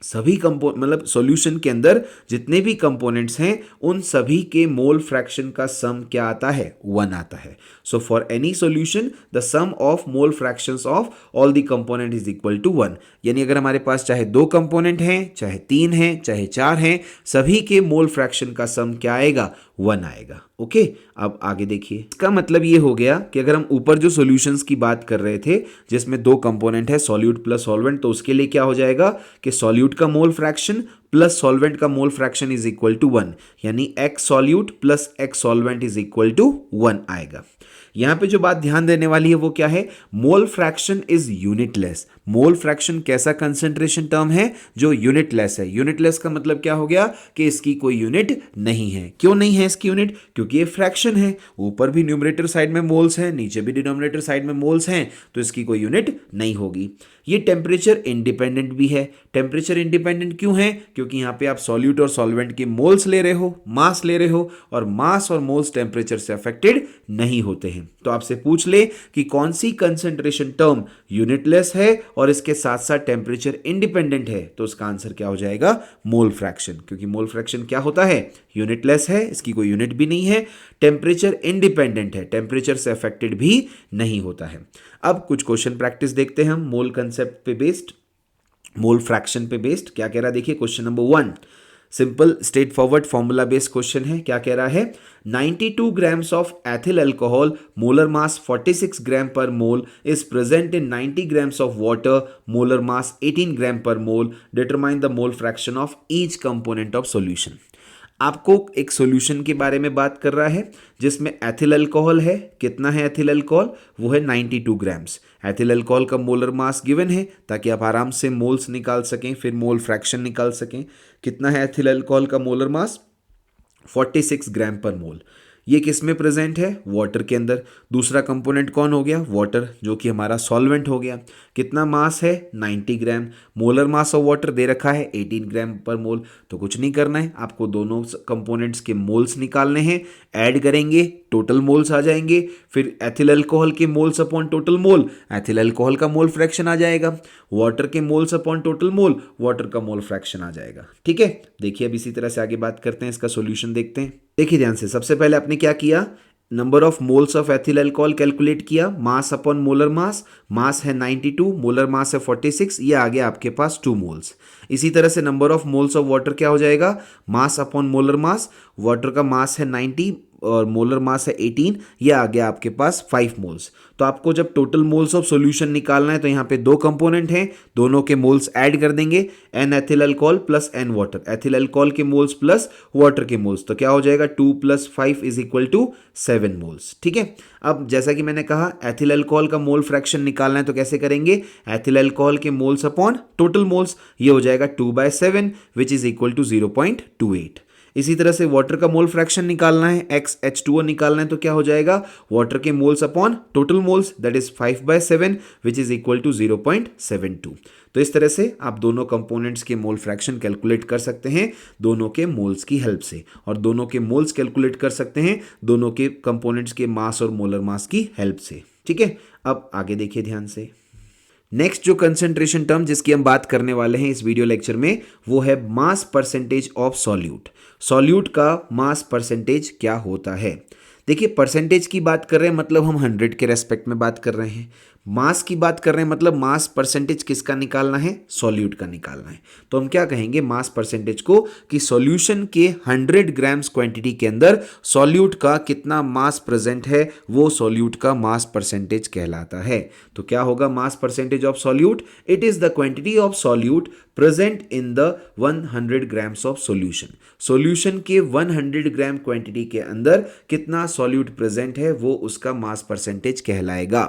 सभी मतलब सॉल्यूशन के अंदर जितने भी कंपोनेंट्स हैं उन सभी के मोल फ्रैक्शन का सम क्या आता है, 1 आता है। So for any solution the sum of mole fractions of all the component is equal to 1। यानी अगर हमारे पास चाहे 2 कंपोनेंट हैं, चाहे 3 हैं, चाहे 4 हैं, सभी के मोल फ्रैक्शन का सम क्या आएगा, 1 आएगा। ओके, अब आगे देखिए, इसका मतलब ये हो गया कि अगर हम ऊपर जो सॉल्यूशंस की बात कर रहे थे जिसमें 2 कंपोनेंट है, सॉल्यूट प्लस सॉल्वेंट, तो उसके लिए क्या हो जाएगा कि सॉल्यूट का मोल फ्रैक्शन प्लस सॉल्वेंट का mole fraction is equal to 1, यानी x solute plus x solvent is equal to 1 आएगा। यहां पे जो बात ध्यान देने वाली है वो क्या है, mole fraction is unitless. Mole fraction कैसा कंसेंट्रेशन टर्म है, जो यूनिटलेस है। यूनिटलेस का मतलब क्या हो गया कि इसकी कोई यूनिट नहीं है। क्यों नहीं है इसकी यूनिट, क्योंकि ये फ्रैक्शन है, ऊपर भी न्यूमरेटर साइड में मोल्स हैं, नीचे भी डिनोमिनेटर साइड में मोल्स हैं, तो इसकी कोई यूनिट नहीं होगी। ये टेम्परेचर इंडिपेंडेंट भी है। टेम्परेचर इंडिपेंडेंट क्यों है, क्योंकि यहां पे आप सॉल्यूट और सॉल्वेंट के मोल्स ले रहे हो, मास ले रहे हो, और मास और मोल्स टेम्परेचर से अफेक्टेड नहीं होते हैं। तो आपसे पूछ ले कि कौन सी कंसंट्रेशन टर्म यूनिटलेस है और इसके साथ साथ टेम्परेचर इंडिपेंडेंट है, तो उसका आंसर क्या हो जाएगा, मोल फ्रैक्शन। क्योंकि मोल फ्रैक्शन क्या होता है, यूनिटलेस है, इसकी कोई यूनिट भी नहीं है, टेम्परेचर इंडिपेंडेंट है, टेम्परेचर से अफेक्टेड भी नहीं होता है। अब कुछ क्वेश्चन प्रैक्टिस देखते हैं हम मोल कंसेप्ट पे बेस्ड, मोल फ्रैक्शन पे बेस्ड। क्या कह रहा है देखिए, question number 1 simple straight forward formula based question है। क्या कह रहा है, 92 grams of ethyl alcohol, molar mass 46 gram per mole is present in 90 grams of water, molar mass 18 gram per mole. Determine the mole fraction of each component of solution. आपको एक solution के बारे में बात कर रहा है जिसमें एथिल अल्कोहल है। कितना है एथिल अल्कोहल, वो है 92 ग्राम्स। एथिल अल्कोहल का मोलर मास गिवन है ताकि आप आराम से मोल्स निकाल सकें, फिर मोल फ्रैक्शन निकाल सकें। कितना है एथिल अल्कोहल का मोलर मास, 46 ग्राम पर मोल। ये किस में प्रेजेंट है, वाटर के अंदर। दूसरा कंपोनेंट कौन हो गया, वाटर, जो कि हमारा सॉल्वेंट हो गया। कितना मास है, 90 ग्राम। मोलर मास ऑफ वाटर दे रखा है 18 ग्राम पर मोल। तो कुछ नहीं करना है, आपको दोनों कंपोनेंट्स के मोल्स निकालने हैं, ऐड करेंगे, टोटल मोल्स आ जाएंगे। फिर एथिल अल्कोहल के moles upon total mole, ethyl alcohol का मोल फ्रैक्शन आ जाएगा। वाटर के moles upon total mole, water का मोल फ्रैक्शन आ जाएगा। ठीक है, देखिए अब इसी तरह से आगे बात करते हैं, इसका सॉल्यूशन देखते हैं। देखिए ध्यान से, सबसे पहले आपने क्या किया, number of moles of ethyl alcohol calculate किया, मास अपॉन मोलर मास। मास है 92, मोलर मास है 46, ये आ गया आपके पास 2 मोल्स। इसी तरह से number of moles of water क्या हो जाएगा, मास अपॉन मोलर मास। वाटर का मास है 90 और मोलर मास है 18, ये आ गया आपके पास 5 मोल्स। तो आपको जब टोटल मोल्स ऑफ सॉल्यूशन निकालना है तो यहाँ पे 2 कंपोनेंट हैं, दोनों के मोल्स ऐड कर देंगे, N ethyl alcohol plus N water, ethyl alcohol के मोल्स प्लस वाटर के मोल्स। तो क्या हो जाएगा, 2 + 5 इज इक्वल टू 7 मोल्स। ठीक है, अब जैसा कि मैंने कहा एथिल अल्कोहल का मोल फ्रैक्शन निकालना है तो कैसे करेंगे, एथिल अल्कोहल के मोल्स अपॉन टोटल मोल्स, ये हो जाएगा 2/7 विच इज इक्वल टू 0.28। इसी तरह से वाटर का मोल फ्रैक्शन निकालना है, XH2O निकालना है, तो क्या हो जाएगा, वाटर के moles upon total moles, that is 5/7 which is equal to 0.72। तो इस तरह से आप दोनों कंपोनेंट्स के मोल फ्रैक्शन कैलकुलेट कर सकते हैं दोनों के मोल्स की हेल्प से, और दोनों के मोल्स कैलकुलेट कर सकते हैं दोनों के कंपोनेंट्स के मास और मोलर मास की हेल्प से। ठीक है, अब आगे देखिए ध्यान से। नेक्स्ट जो कंसंट्रेशन टर्म जिसकी हम बात करने वाले हैं इस वीडियो लेक्चर में, वो है मास परसेंटेज ऑफ सॉल्यूट। सॉल्यूट का मास परसेंटेज क्या होता है। देखिए, परसेंटेज की बात कर रहे हैं मतलब हम 100 के रेस्पेक्ट में बात कर रहे हैं। मास की बात कर रहे हैं मतलब मास परसेंटेज किसका निकालना है, सॉल्यूट का निकालना है। तो हम क्या कहेंगे मास परसेंटेज को, कि सॉल्यूशन के 100 ग्राम्स क्वांटिटी के अंदर सॉल्यूट का कितना मास प्रेजेंट है, वो सॉल्यूट का मास परसेंटेज कहलाता है। तो क्या होगा मास percentage of solute, it is the quantity of solute present in the 100 grams of solution. Solution के 100 ग्राम क्वांटिटी के अंदर कितना सॉल्यूट प्रेजेंट है वो उसका मास परसेंटेज कहलाएगा।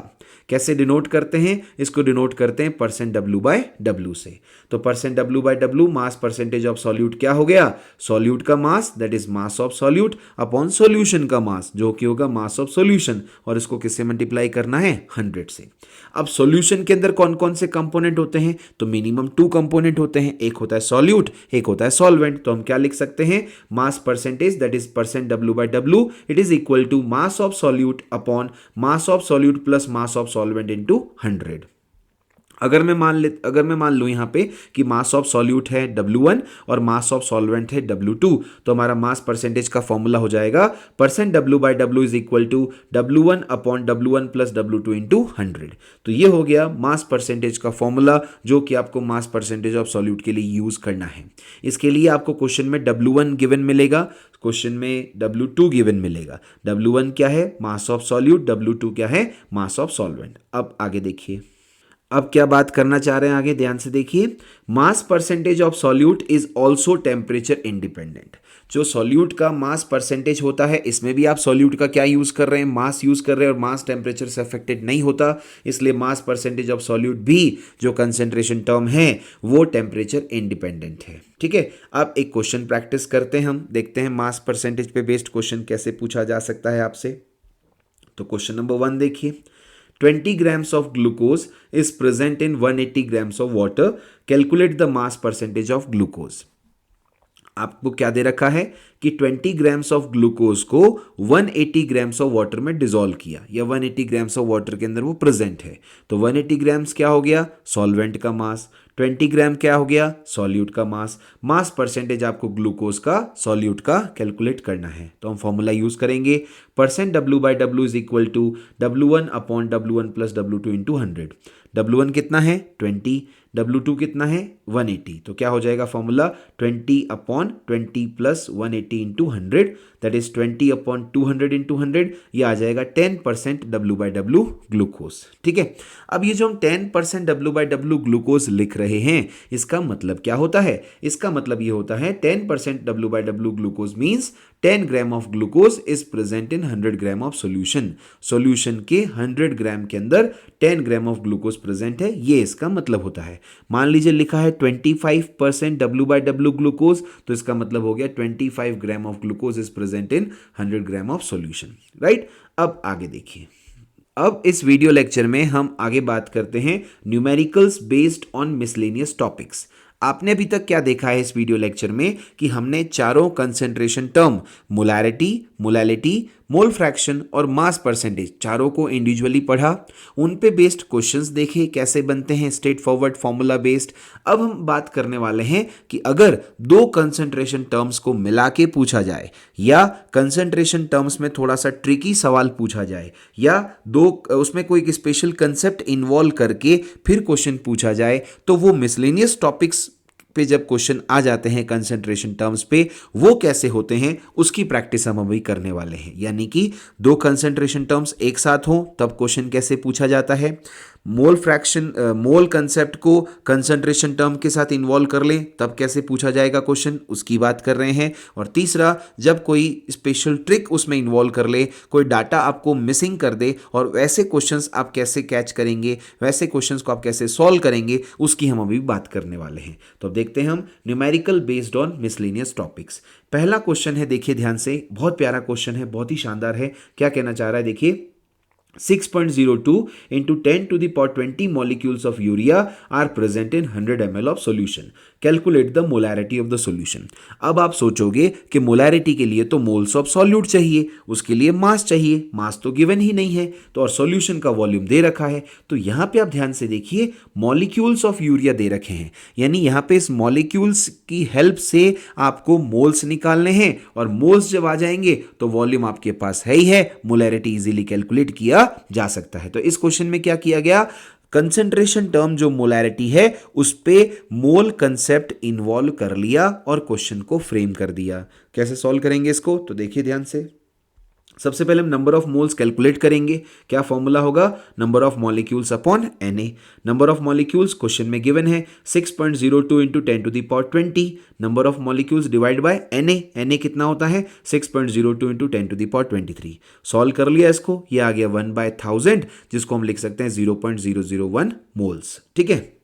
कैसे डिनोट करते हैं? इसको डिनोट करते हैं परसेंट W बाय W से। तो percent W by W mass percentage of solute क्या हो गया? सॉल्यूट का mass that is mass of solute upon solution का मास जो कि होगा मास ऑफ सॉल्यूशन, और इसको किससे मल्टीप्लाई करना है? 100 से। अब सॉल्यूशन के अंदर कौन कौन से कंपोनेंट होते हैं? तो मिनिमम 2 कंपोनेंट होते हैं, एक होता है सॉल्यूट, एक होता है सॉल्वेंट। तो हम क्या लिख सकते हैं? Mass percentage that is percent W by W it is equal to mass of solute upon mass of solute plus mass of solvent into 100। अगर मैं मान लूँ यहाँ पे कि मास ऑफ सॉल्यूट है W1 और मास ऑफ सॉल्वेंट है W2, तो हमारा मास परसेंटेज का फॉर्मूला हो जाएगा percent W by W is equal to W1 upon W1 plus W2 into 100। तो ये हो गया मास परसेंटेज का फॉर्मूला जो कि आपको मास परसेंटेज ऑफ सॉल्यूट के लिए यूज करना है। इसके लिए आपको क्वेश्चन में W1 गिवन मिलेगा, क्वेश्चन में W2 गिवन मिलेगा। W1 क्या है? Mass of solute. W2 क्या है? Mass of solvent. अब आगे देखिए, अब क्या बात करना चाह रहे हैं आगे, ध्यान से देखिए। मास percentage of solute is also temperature independent. जो सॉल्यूट का मास परसेंटेज होता है इसमें भी आप सॉल्यूट का क्या यूज कर रहे हैं? मास यूज कर रहे हैं, और मास टेम्परेचर से अफेक्टेड नहीं होता, इसलिए मास परसेंटेज ऑफ सॉल्यूट भी जो कंसेंट्रेशन टर्म है वो टेम्परेचर इंडिपेंडेंट है। ठीक है, अब एक क्वेश्चन प्रैक्टिस करते हैं, हम देखते हैं मास परसेंटेज पे बेस्ड क्वेश्चन कैसे पूछा जा सकता है आपसे। तो क्वेश्चन नंबर 1 देखिए, 20 grams of glucose is present in 180 grams of water. Calculate the mass percentage of glucose. आपको क्या दे रखा है कि 20 ग्राम्स ऑफ ग्लूकोज को 180 ग्राम्स ऑफ वाटर में डिसॉल्व किया, या 180 ग्राम्स ऑफ वाटर के अंदर वो प्रेजेंट है। तो 180 ग्राम्स क्या हो गया? सॉल्वेंट का मास। 20 ग्राम क्या हो गया? सॉल्यूट का मास। मास परसेंटेज आपको ग्लूकोज का सॉल्यूट का कैलकुलेट करना है, तो हम फॉर्मूला यूज करेंगे percent W by W is equal to W1 upon W1 plus W2 into 100। W1 कितना है? 20, W2 कितना है? 180। तो क्या हो जाएगा formula? 20 upon 20 plus 180 into 100 that is 20 upon 200 into 100, ये आ जाएगा 10% W बाय W ग्लूकोज। ठीक है, अब ये जो हम 10% W बाय W ग्लूकोज लिख रहे हैं इसका मतलब क्या होता है? इसका मतलब ये होता है 10% W by W glucose means 10 gram of glucose is present in 100 gram of solution. Solution के 100 ग्राम के अंदर 10 ग्राम ऑफ ग्लूकोज प्रेजेंट है, ये इसका मतलब होता है। मान लीजिए लिखा है 25% W बाय W ग्लूकोज, तो इसका मतलब हो गया 25 ग्राम of glucose is present in 100 gram of solution. Right, अब आगे देखिए, अब इस वीडियो लेक्चर में हम आगे बात करते हैं numericals based on miscellaneous topics. आपने अभी तक क्या देखा है इस वीडियो लेक्चर में कि हमने चारों concentration term molarity, molality, mole fraction और मास परसेंटेज चारों को इंडिविजुअली पढ़ा, उन पे बेस्ड क्वेश्चंस देखे कैसे बनते हैं स्ट्रेट फॉरवर्ड फॉर्मूला बेस्ड। अब हम बात करने वाले हैं कि अगर दो कंसेंट्रेशन टर्म्स को मिला के पूछा जाए, या कंसेंट्रेशन टर्म्स में थोड़ा सा ट्रिकी सवाल पूछा जाए, या दो उसमें कोई एक स्पेशल कंसेप्ट इन्वॉल्व करके फिर क्वेश्चन पूछा जाए, तो वो मिसलेनियस टॉपिक्स पे जब क्वेश्चन आ जाते हैं कंसेंट्रेशन टर्म्स पे वो कैसे होते हैं उसकी प्रैक्टिस हम अभी करने वाले हैं। यानी कि दो कंसेंट्रेशन टर्म्स एक साथ हों तब क्वेश्चन कैसे पूछा जाता है, मोल फ्रैक्शन मोल कंसेप्ट को कंसेंट्रेशन टर्म के साथ इन्वॉल्व कर लें तब कैसे पूछा जाएगा क्वेश्चन, उसकी बात कर रहे हैं। और तीसरा, जब कोई स्पेशल ट्रिक उसमें इन्वॉल्व कर ले, कोई डाटा आपको मिसिंग कर दे और वैसे क्वेश्चंस आप कैसे कैच करेंगे, वैसे क्वेश्चंस को आप कैसे सॉल्व करेंगे, उसकी हम अभी बात करने वाले हैं। तो अब देखते हैं हम numerical based on miscellaneous topics. पहला क्वेश्चन है, देखिए ध्यान से, बहुत प्यारा क्वेश्चन है, बहुत ही शानदार है। क्या कहना चाह रहा है देखिए, 6.02 into 10 to the power 20 molecules of urea are present in 100 ml of solution. Calculate the molarity of the solution. अब आप सोचोगे कि मोलैरिटी के लिए तो मोल्स ऑफ सॉल्यूट चाहिए, उसके लिए मास चाहिए, मास तो गिवन ही नहीं है, तो और सॉल्यूशन का वॉल्यूम दे रखा है। तो यहाँ पे आप ध्यान से देखिए, मॉलिक्यूल्स ऑफ यूरिया दे रखे हैं, यानी यहाँ पे इस मॉलिक्यूल्स की हेल्प से आपको मोल्स निकालने हैं, और मोल्स जब आ जाएंगे तो वॉल्यूम आपके पास है ही है, मोलैरिटी इजीली कैलकुलेट किया जा सकता है। तो इस क्वेश्चन में क्या किया गया, कंसेंट्रेशन टर्म जो मोलैरिटी है उस पे मोल कंसेप्ट इन्वॉल्व कर लिया और क्वेश्चन को फ्रेम कर दिया। कैसे सॉल्व करेंगे इसको, तो देखिए ध्यान से, सबसे पहले हम नंबर ऑफ मोल्स कैलकुलेट करेंगे। क्या फॉर्मूला होगा? Number of molecules upon Na। Number of molecules question में गिवन है 6.02 into 10⁻20। Number of molecules divide by Na कितना होता है? 6.02 इंटू 10⁻23। सॉल्व कर लिया इसको, ये आ गया 1/1000, जिसको हम लिख सकते हैं 0.001 मोल्स। ठीक है,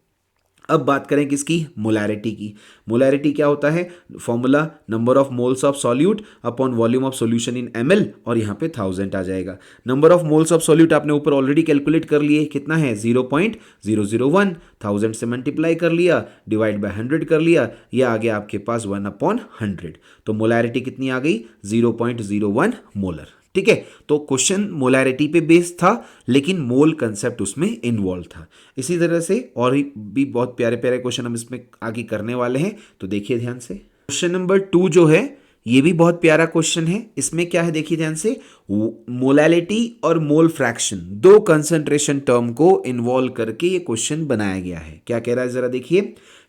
अब बात करें किसकी? मोलैरिटी की। मोलैरिटी क्या होता है? Formula number of moles of solute upon volume of solution in ml, और यहाँ पे 1000 आ जाएगा। Number of moles of solute आपने ऊपर ऑलरेडी कैलकुलेट कर लिए, कितना है? 0.001। 1000 से मल्टीप्लाई कर लिया, डिवाइड बाय 100 कर लिया, ये आ गया आपके पास 1/100। तो मोलैरिटी कितनी आ गई? 0.01 मोलर। ठीक है, तो क्वेश्चन मोलैरिटी पे बेस्ड था, लेकिन मोल कंसेप्ट उसमें इन्वॉल्व था। इसी तरह से और भी बहुत प्यारे प्यारे क्वेश्चन हम इसमें आगे करने वाले हैं, तो देखिए ध्यान से। क्वेश्चन नंबर 2 जो है, ये भी बहुत प्यारा क्वेश्चन है। इसमें क्या है देखिए ध्यान से, मोलैलिटी और मोल फ्रैक्शन, दो कंसंट्रेशन टर्म को इन्वॉल्व करके ये क्वेश्चन बनाया गया है। क्या कह रहा है जरा देखिए,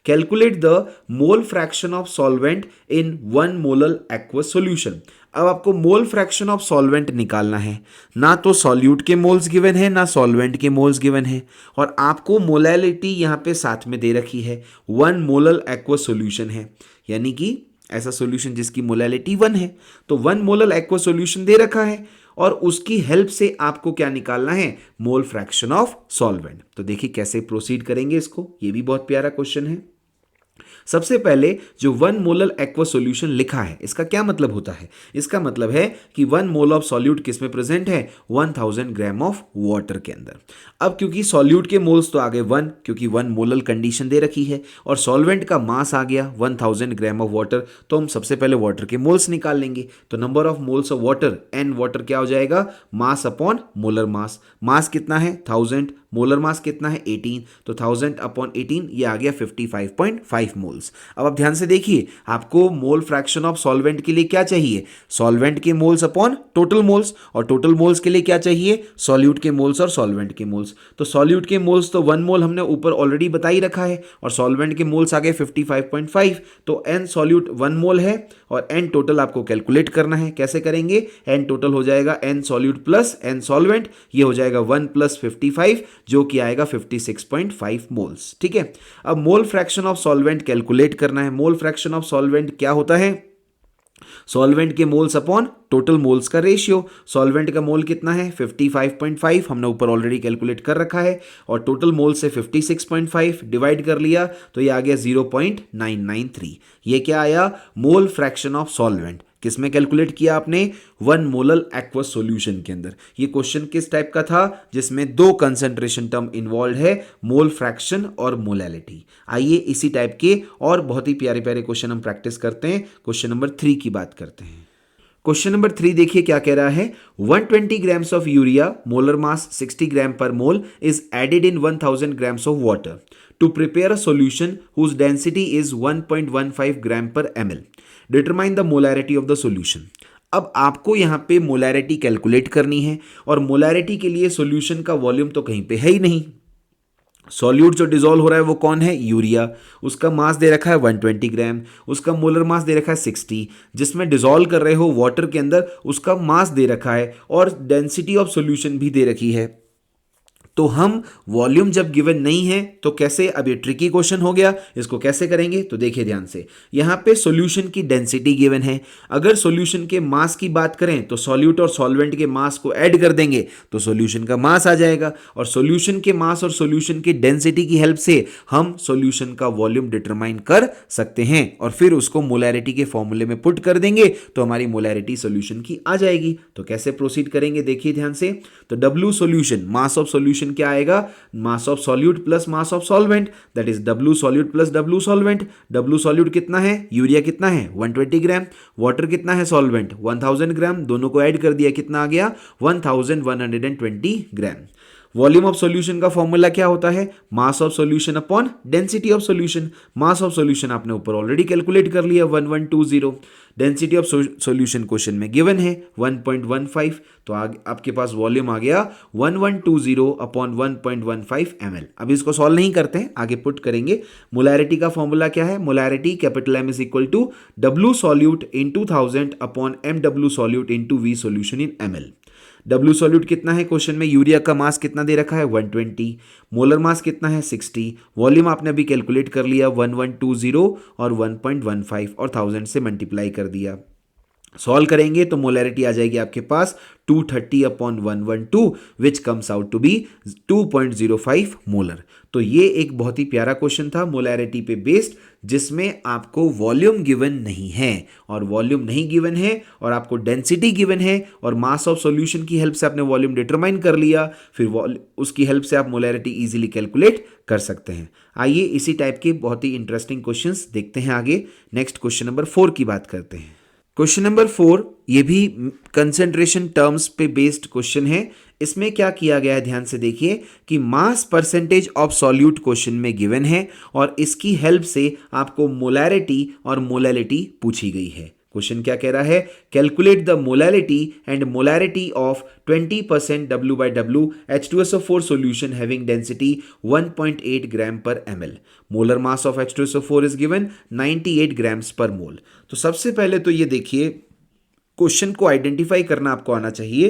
calculate the mole fraction of solvent in 1 molar aqueous solution. अब आपको मोल फ्रैक्शन ऑफ सॉल्वेंट निकालना है, ना तो सॉल्यूट के मोल्स गिवन है ना सॉल्वेंट के मोल्स गिवन है, और आपको मोलैलिटी यहाँ पे साथ में दे रखी है। 1 मोलर एक्वस सॉल्यूशन है, यानी कि ऐसा सॉल्यूशन जिसकी मोलैलिटी 1 है, तो 1 मोलर एक्वस सॉल्यूशन दे रखा है, और उसकी हेल्प से आपको क्या निकालना है? Mole fraction of solvent. तो देखिए कैसे प्रोसीड करेंगे इसको, ये भी बहुत प्यारा क्वेश्चन है। सबसे पहले जो 1 मोलर एक्वस सॉल्यूशन लिखा है, इसका क्या मतलब होता है? इसका मतलब है कि 1 मोल ऑफ सॉल्यूट किस में प्रेजेंट है? 1000 ग्राम ऑफ वाटर के अंदर। अब क्योंकि सॉल्यूट के मोल्स तो आ गए 1, क्योंकि 1 मोलर कंडीशन दे रखी है, और सॉल्वेंट का मास आ गया 1000 ग्राम ऑफ वाटर, तो हम सबसे पहले वाटर के मोल्स निकाल लेंगे। तो number of moles of water, N water क्या हो जाएगा? मास अपॉन मोलर मास। मास कितना है? 1000, मोलर मास कितना है? 18, तो 1000 अपॉन 18, ये आ गया 55.5 मोल्स। अब आप ध्यान से देखिए, आपको मोल फ्रैक्शन ऑफ सॉल्वेंट के लिए क्या चाहिए? सॉल्वेंट के मोल्स अपॉन टोटल मोल्स, और टोटल मोल्स के लिए क्या चाहिए? सॉल्यूट के मोल्स और सॉल्वेंट के मोल्स। तो सॉल्यूट के मोल्स तो 1 मोल हमने ऊपर ऑलरेडी बता ही रखा है, और सॉल्वेंट के मोल्स आ गए 55.5, तो एन सॉल्यूट 1 मोल है, और एन टोटल आपको कैलकुलेट करना है। कैसे करेंगे? एन टोटल हो जाएगा N solute plus N solvent, ये हो जाएगा 1 + 55, जो कि आएगा 56.5 मोल्स। ठीक है, अब मोल फ्रैक्शन ऑफ सॉल्वेंट कैलकुलेट करना है। मोल फ्रैक्शन ऑफ सॉल्वेंट क्या होता है? सॉल्वेंट के मोल्स अपॉन टोटल मोल्स का रेशियो। सॉल्वेंट का मोल कितना है? 55.5, हमने ऊपर ऑलरेडी कैलकुलेट कर रखा है, और टोटल मोल से 56.5 डिवाइड कर लिया, तो ये आ गया 0.993। ये क्या आया? मोल फ्रैक्शन ऑफ सॉल्वेंट। किसमें कैलकुलेट किया आपने? 1 मोलर एक्वस सॉल्यूशन के अंदर। ये क्वेश्चन किस टाइप का था? जिसमें दो कंसंट्रेशन टर्म इन्वॉल्व है, मोल फ्रैक्शन और मोलैलिटी। आइए इसी टाइप के और बहुत ही प्यारे प्यारे क्वेश्चन हम प्रैक्टिस करते हैं। क्वेश्चन नंबर 3 की बात करते हैं। क्वेश्चन नंबर 3 देखिए क्या कह रहा है, 120 grams of urea, molar mass 60 gram per mole, is added in 1000 grams of water to prepare a solution whose density is 1.15 gram per ml. Determine the molarity of the solution. अब आपको यहाँ पे molarity calculate करनी है, और molarity के लिए solution का वॉल्यूम तो कहीं पे है ही नहीं। सॉल्यूट जो डिसॉल्व हो रहा है वो कौन है? यूरिया। उसका मास दे रखा है 120 ग्राम, उसका मोलर मास दे रखा है 60, जिसमें डिसॉल्व कर रहे हो वाटर के अंदर, उसका मास दे रखा है, और डेंसिटी ऑफ सॉल्यूशन भी दे रखी है। तो हम वॉल्यूम जब गिवन नहीं है तो कैसे, अब ये ट्रिकी क्वेश्चन हो गया, इसको कैसे करेंगे? तो देखिए ध्यान से, यहाँ पे सॉल्यूशन की डेंसिटी गिवन है। अगर सॉल्यूशन के मास की बात करें तो सॉल्यूट और सॉल्वेंट के मास को ऐड कर देंगे तो सॉल्यूशन का मास आ जाएगा, और सॉल्यूशन के मास और सॉल्यूशन की डेंसिटी की हेल्प से हम सॉल्यूशन का वॉल्यूम डिटरमाइन कर सकते हैं, और फिर उसको मोलैरिटी के फॉर्मूले में पुट कर देंगे तो हमारी मोलैरिटी सॉल्यूशन की आ जाएगी। तो कैसे प्रोसीड करेंगे देखिए ध्यान से। तो W solution, mass of solution क्या आएगा? मास of solute plus mass of solvent, that is W solute plus W solvent. W solute कितना है? यूरिया कितना है? 120 ग्राम। वाटर कितना है? सॉल्वेंट 1000 ग्राम। दोनों को ऐड कर दिया, कितना आ गया? 1120 ग्राम। वॉल्यूम ऑफ सॉल्यूशन का फॉर्मूला क्या होता है? Mass of solution upon density of solution. Mass of solution आपने ऊपर ऑलरेडी कैलकुलेट कर लिया 1120। डेंसिटी ऑफ सॉल्यूशन क्वेश्चन में गिवन है 1.15, तो आपके पास वॉल्यूम आ गया 1120 अपॉन 1.15 ml। अब इसको सॉल्व नहीं करते हैं, आगे पुट करेंगे। मोलैरिटी का फॉर्मूला क्या है? Molarity capital M is equal to W solute in 2000 upon MW solute into V solution in ml। W solute कितना है क्वेश्चन में? यूरिया का मास कितना दे रखा है? 120। मोलर मास कितना है? 60। वॉल्यूम आपने अभी कैलकुलेट कर लिया 1120 और 1.15 और 1000 से मल्टीप्लाई कर दिया। सॉल्व करेंगे तो मोलैरिटी आ जाएगी आपके पास 230 upon 112 which comes out to be 2.05 molar. तो ये एक बहुत ही प्यारा क्वेश्चन था मोलैरिटी पे बेस्ड, जिसमें आपको वॉल्यूम गिवन नहीं है, और वॉल्यूम नहीं गिवन है और आपको डेंसिटी गिवन है, और मास ऑफ सॉल्यूशन की हेल्प से आपने वॉल्यूम डिटरमाइन कर लिया, फिर उसकी हेल्प से आप मोलैरिटी इजीली कैलकुलेट कर सकते हैं। आइए इसी टाइप के बहुत ही इंटरेस्टिंग क्वेश्चंस देखते हैं आगे। नेक्स्ट क्वेश्चन नंबर 4 की बात करते हैं। क्वेश्चन नंबर 4 ये भी कंसंट्रेशन टर्म्स पे बेस्ड क्वेश्चन है। इसमें क्या किया गया है ध्यान से देखिए कि मास परसेंटेज ऑफ सॉल्यूट क्वेश्चन में गिवन है और इसकी हेल्प से आपको मोलैरिटी और मोलैलिटी पूछी गई है। क्वेश्चन क्या कह रहा है? Calculate the molality and molarity of 20% W/W H2SO4 solution having density 1.8 ग्राम पर ml। Molar mass of H2SO4 is given 98 grams पर मोल। तो सबसे पहले तो ये देखिए, क्वेश्चन को आइडेंटिफाई करना आपको आना चाहिए।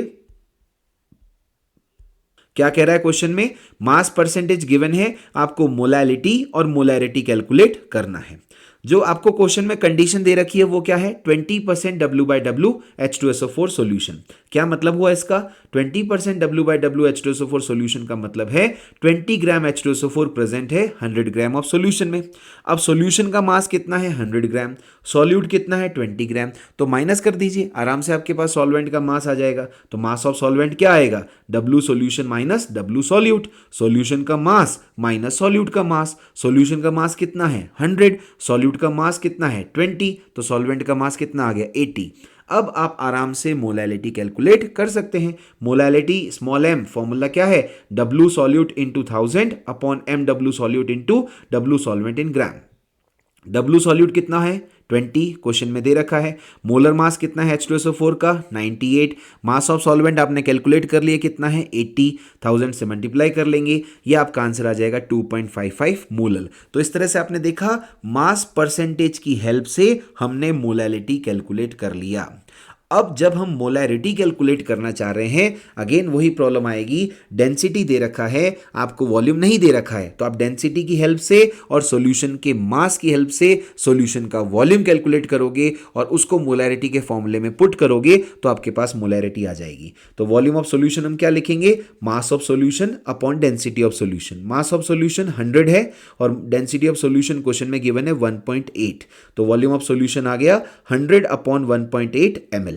क्या कह रहा है क्वेश्चन में? मास परसेंटेज गिवन है, आपको मोलैलिटी और मोलैरिटी कैलकुलेट करना है। जो आपको क्वेश्चन में कंडीशन दे रखी है वो क्या है? 20% W/W H2SO4 सॉल्यूशन। क्या मतलब हुआ इसका? 20% W/W H2SO4 सॉल्यूशन का मतलब है 20 ग्राम H2SO4 प्रेजेंट है 100 ग्राम ऑफ सॉल्यूशन में। अब सॉल्यूशन का मास कितना है? 100 ग्राम। सॉल्यूट कितना है? 20 ग्राम। तो माइनस कर दीजिए, आराम से आपके पास सॉल्वेंट का मास आ जाएगा। तो मास ऑफ सॉल्वेंट क्या आएगा? W solution minus W solute. Solution का मास माइनस सॉल्यूट का मास। सॉल्यूशन का मास कितना है? 100। सॉल्यूट का मास कितना है? 20। तो सॉल्वेंट का मास कितना आ गया? 80। अब आप आराम से मोलैलिटी कैलकुलेट कर सकते हैं। मोलैलिटी स्मॉल m फॉर्मूला क्या है? W solute into 1000 upon MW solute into W solvent in gram. W solute कितना है? 20 क्वेश्चन में दे रखा है। मोलर मास कितना है H2SO4 का? 98। मास ऑफ सॉल्वेंट आपने कैलकुलेट कर लिया कितना है? 80। 1000 से मल्टीप्लाई कर लेंगे, ये आपका आंसर आ जाएगा 2.55 मोलर। तो इस तरह से आपने देखा मास परसेंटेज की हेल्प से हमने मोलैलिटी कैलकुलेट कर लिया। अब जब हम मोलैरिटी कैलकुलेट करना चाह रहे हैं, अगेन वही प्रॉब्लम आएगी। डेंसिटी दे रखा है, आपको वॉल्यूम नहीं दे रखा है, तो आप डेंसिटी की हेल्प से और सॉल्यूशन के मास की हेल्प से सॉल्यूशन का वॉल्यूम कैलकुलेट करोगे और उसको मोलैरिटी के फॉर्मूले में पुट करोगे तो आपके पास मोलैरिटी आ जाएगी। तो वॉल्यूम ऑफ सॉल्यूशन हम क्या लिखेंगे? Mass of solution upon density of solution. Mass of solution 100 है और डेंसिटी ऑफ सॉल्यूशन क्वेश्चन में गिवन है 1.8। तो वॉल्यूम ऑफ सॉल्यूशन आ गया 100 अपॉन 1.8 ml।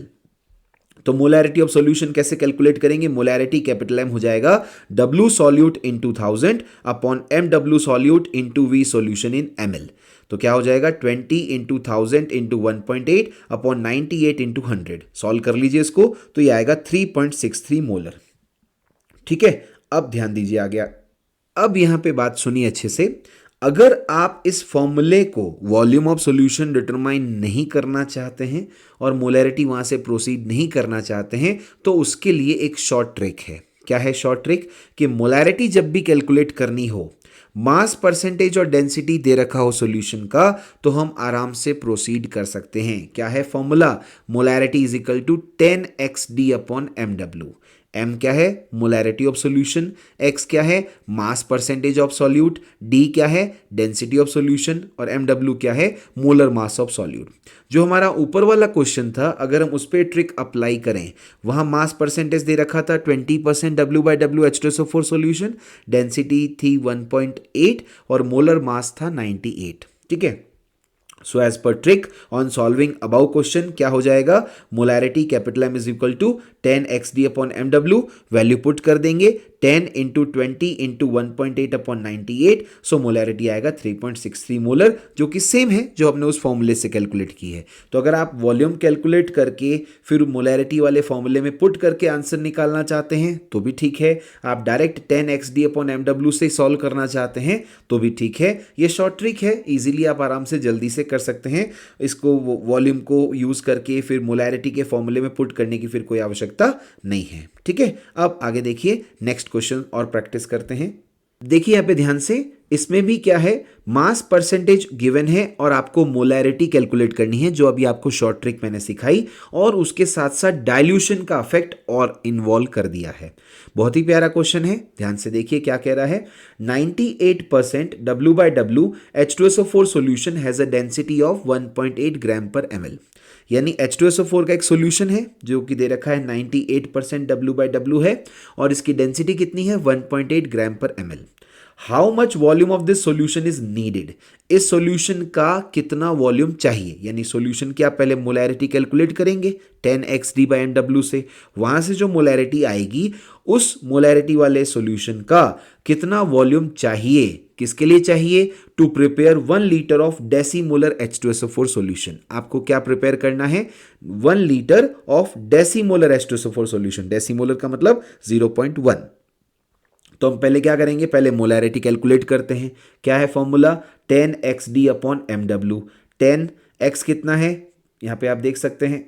तो मोलैरिटी ऑफ सॉल्यूशन कैसे कैलकुलेट करेंगे? मोलैरिटी कैपिटल M हो जाएगा W solute into 1000 upon MW solute into V solution in ml। तो क्या हो जाएगा? 20 into 1000 into 1.8 upon 98 into 100। Solve कर लीजिए इसको, तो ये आएगा 3.63 मोलर। ठीक है, अब ध्यान दीजिए आ गया। अब यहां पे बात सुनिए अच्छे से। अगर आप इस फॉर्मूले को वॉल्यूम ऑफ सॉल्यूशन डिटरमाइन नहीं करना चाहते हैं और मोलैरिटी वहां से प्रोसीड नहीं करना चाहते हैं, तो उसके लिए एक शॉर्ट ट्रिक है। क्या है शॉर्ट ट्रिक? कि मोलैरिटी जब भी कैलकुलेट करनी हो, मास परसेंटेज और डेंसिटी दे रखा हो सॉल्यूशन का, तो हम आराम से प्रोसीड कर सकते हैं। क्या है formula? Molarity is equal to 10xD upon MW। M क्या है? Molarity of solution. X क्या है? मास परसेंटेज ऑफ सॉल्यूट। D क्या है? Density of solution. और MW क्या है? Molar mass of solute. जो हमारा ऊपर वाला क्वेश्चन था, अगर हम उस पर ट्रिक अप्लाई करें, वहां मास परसेंटेज दे रखा था 20% W/W H2SO4 सॉल्यूशन, डेंसिटी थी 1.8 और मोलर मास था 98। ठीक है, so as per trick on solving about question क्या हो जाएगा? Molarity capital M is equal to 10xD upon MW। Value put कर देंगे, 10 into 20 into 1.8 upon 98, so molarity आएगा 3.63 मोलर, जो कि सेम है जो हमने उस फॉर्मूले से कैलकुलेट की है। तो अगर आप वॉल्यूम कैलकुलेट करके फिर मोलैरिटी वाले फॉर्मूले में पुट करके आंसर निकालना चाहते हैं तो भी ठीक है, आप डायरेक्ट 10xd अपॉन mw से सॉल्व करना चाहते हैं तो भी ठीक है। ये शॉर्ट ट्रिक है, इजीली आप आराम से जल्दी से कर सकते हैं। इसको वॉल्यूम को यूज करके फिर मोलैरिटी के फॉर्मूले में पुट करने की फिर कोई आवश्यकता नहीं है। ठीक है, अब आगे देखिए नेक्स्ट क्वेश्चन और प्रैक्टिस करते हैं। देखिए यहाँ पे ध्यान से, इसमें भी क्या है, मास परसेंटेज गिवन है और आपको मोलैरिटी कैलकुलेट करनी है, जो अभी आपको शॉर्ट ट्रिक मैंने सिखाई, और उसके साथ साथ डाइल्यूशन का इफेक्ट और इन्वॉल्व कर दिया है। बहुत ही प्यारा क्वेश्चन है, ध्यान से देखिए क्या कह रहा है। 98% W/W H2SO4 solution has a density of 1.8 ग्राम पर ml। यानी H2SO4 का एक सॉल्यूशन है जो कि दे रखा है 98% W/W है और इसकी डेंसिटी कितनी है, 1.8 ग्राम पर ml। How much volume of this solution is needed, इस सॉल्यूशन का कितना वॉल्यूम चाहिए, यानी सॉल्यूशन की आप पहले मोलैरिटी कैलकुलेट करेंगे 10xd/mw से, वहां से जो मोलैरिटी आएगी उस मोलैरिटी वाले सॉल्यूशन का कितना वॉल्यूम चाहिए, किसके लिए चाहिए, to prepare 1 litre of decimolar H2SO4 solution. आपको क्या प्रिपेयर करना है, 1 litre of decimolar H2SO4 solution. Decimolar का मतलब 0.1। तो हम पहले क्या करेंगे, पहले मोलैरिटी कैलकुलेट करते हैं। क्या है formula, 10xd upon mw। 10x कितना है, यहां पे आप देख सकते हैं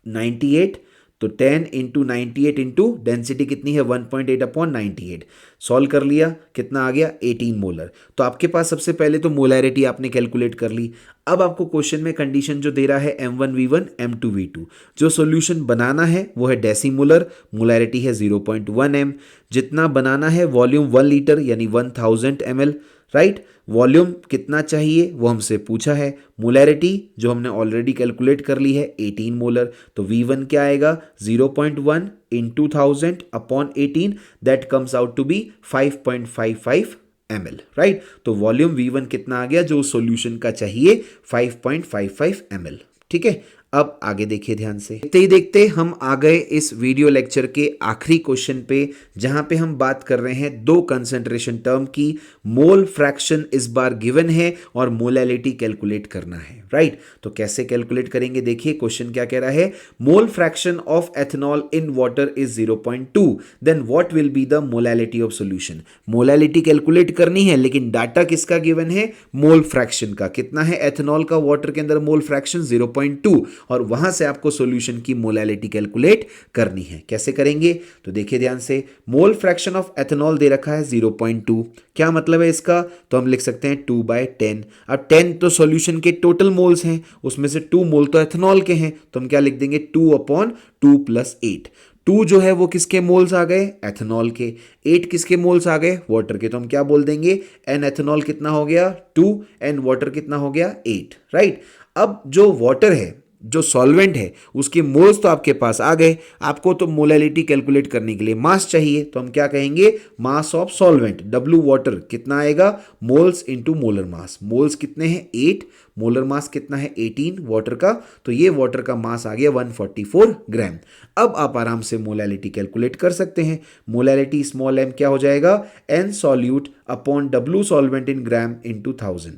98, तो 10 इंटू 98 इंटू डेंसिटी कितनी है 1.8 अपॉन 98। सॉल्व कर लिया, कितना आ गया 18 मोलर। तो आपके पास सबसे पहले तो मोलैरिटी आपने कैलकुलेट कर ली। अब आपको क्वेश्चन में कंडीशन जो दे रहा है M1V1 M2V2, जो सॉल्यूशन बनाना है वो है डेसीमोलर, मोलैरिटी है 0.1 m, जितना बनाना है वॉल्यूम 1 लीटर यानी 1000 ml, राइट। वॉल्यूम कितना चाहिए वो हमसे पूछा है, मोलैरिटी जो हमने ऑलरेडी कैलकुलेट कर ली है 18 मोलर, तो V1 क्या आएगा 0.1 into 1000 upon 18, that comes out to be 5.55 ml, right. तो वॉल्यूम V1 कितना आ गया जो सॉल्यूशन का चाहिए, 5.55 ml। ठीक है, अब आगे देखिए ध्यान से, देखते ही देखते हम आ गए इस वीडियो लेक्चर के आखिरी क्वेश्चन पे, जहां पे हम बात कर रहे हैं दो कंसंट्रेशन टर्म की। मोल फ्रैक्शन इस बार गिवन है और मोलैलिटी कैलकुलेट करना है, राइट। तो कैसे कैलकुलेट करेंगे, देखिए क्वेश्चन क्या कह रहा है, mole fraction of ethanol in water is 0.2, then what will be the molality of solution. Molality calculate करनी है लेकिन डाटा किसका गिवन है, मोल फ्रैक्शन का। कितना है एथेनॉल का वाटर के अंदर मोल फ्रैक्शन 0.2, और वहां से आपको सॉल्यूशन की मोलैलिटी कैलकुलेट करनी है। कैसे करेंगे, तो देखिए ध्यान से, मोल फ्रैक्शन ऑफ एथेनॉल दे रखा है 0.2, क्या मतलब है इसका, तो हम लिख सकते हैं 2/10। अब 10 तो सॉल्यूशन के टोटल मोल्स हैं, उसमें से 2 मोल तो एथेनॉल के हैं, तो हम क्या लिख देंगे 2/2 + 8। 2 जो है वो किसके मोल्स आ गए, एथेनॉल के, 8 किसके मोल्स आ गए, वाटर के। तो हम क्या बोल देंगे, एन एथेनॉल कितना हो गया 2, एन वाटर कितना हो गया 8, राइट। अब जो वाटर है, जो सॉल्वेंट है, उसके मोल्स तो आपके पास आ गए, आपको तो मोलैलिटी कैलकुलेट करने के लिए मास चाहिए, तो हम क्या कहेंगे, मास ऑफ सॉल्वेंट W वाटर कितना आएगा, moles into molar mass. Moles कितने हैं 8, मोलर मास कितना है 18 वाटर का, तो ये वाटर का मास आ गया 144 ग्राम। अब आप आराम से मोलैलिटी कैलकुलेट कर सकते हैं। मोलैलिटी स्मॉल m क्या हो जाएगा, N solute upon W solvent in gram into 1000।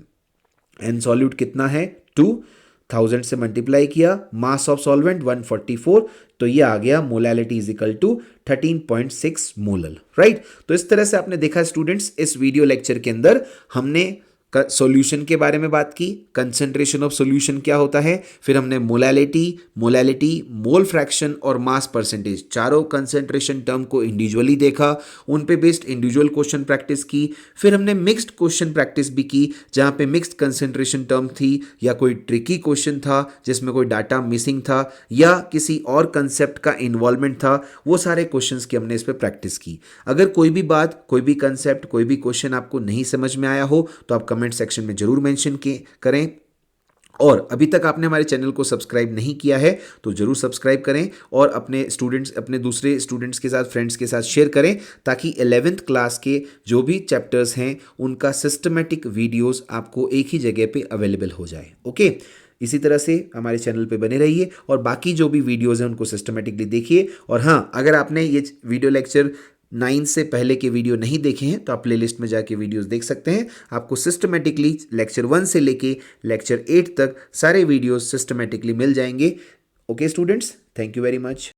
N solute कितना है 2, 1000 से मल्टीप्लाई किया, मास ऑफ सॉल्वेंट 144, तो ये आ गया molality is equal to 13.6 molar, right. तो इस तरह से आपने देखा स्टूडेंट्स, इस वीडियो लेक्चर के अंदर हमने सॉल्यूशन के बारे में बात की, कंसंट्रेशन ऑफ सॉल्यूशन क्या होता है, फिर हमने मोलैलिटी, मोल फ्रैक्शन और मास परसेंटेज, चारों कंसंट्रेशन टर्म को इंडिविजुअली देखा, उन पे बेस्ड इंडिविजुअल क्वेश्चन प्रैक्टिस की। फिर हमने मिक्स्ड क्वेश्चन प्रैक्टिस भी की, जहाँ पे मिक्स्ड कंसंट्रेशन टर्म थी या कोई ट्रिकी क्वेश्चन था जिसमें कोई डाटा मिसिंग था या किसी और कंसेप्ट का इन्वॉल्वमेंट था, वो सारे क्वेश्चंस की हमने इस पर प्रैक्टिस की। अगर कोई भी बात, कोई भी कंसेप्ट, कोई भी क्वेश्चन आपको नहीं समझ में आया हो तो आप कमेंट सेक्शन में जरूर मेंशन करें, और अभी तक आपने हमारे चैनल को सब्सक्राइब नहीं किया है तो जरूर सब्सक्राइब करें और अपने दूसरे स्टूडेंट्स के साथ, फ्रेंड्स के साथ शेयर करें, ताकि 11th क्लास के जो भी चैप्टर्स हैं उनका सिस्टमेटिक वीडियोस आपको एक ही जगह पे अवेलेबल हो जाए। ओके, इसी तरह से हमारे चैनल पे बने रहिए और बाकी जो भी वीडियोज़ हैं उनको सिस्टमेटिकली देखिए। और हाँ, अगर आपने ये वीडियो लेक्चर 9 से पहले के वीडियो नहीं देखे हैं तो आप प्लेलिस्ट में जाके वीडियोस देख सकते हैं। आपको सिस्टमेटिकली लेक्चर 1 से लेके लेक्चर 8 तक सारे वीडियोस सिस्टमेटिकली मिल जाएंगे। Okay students, thank you very much.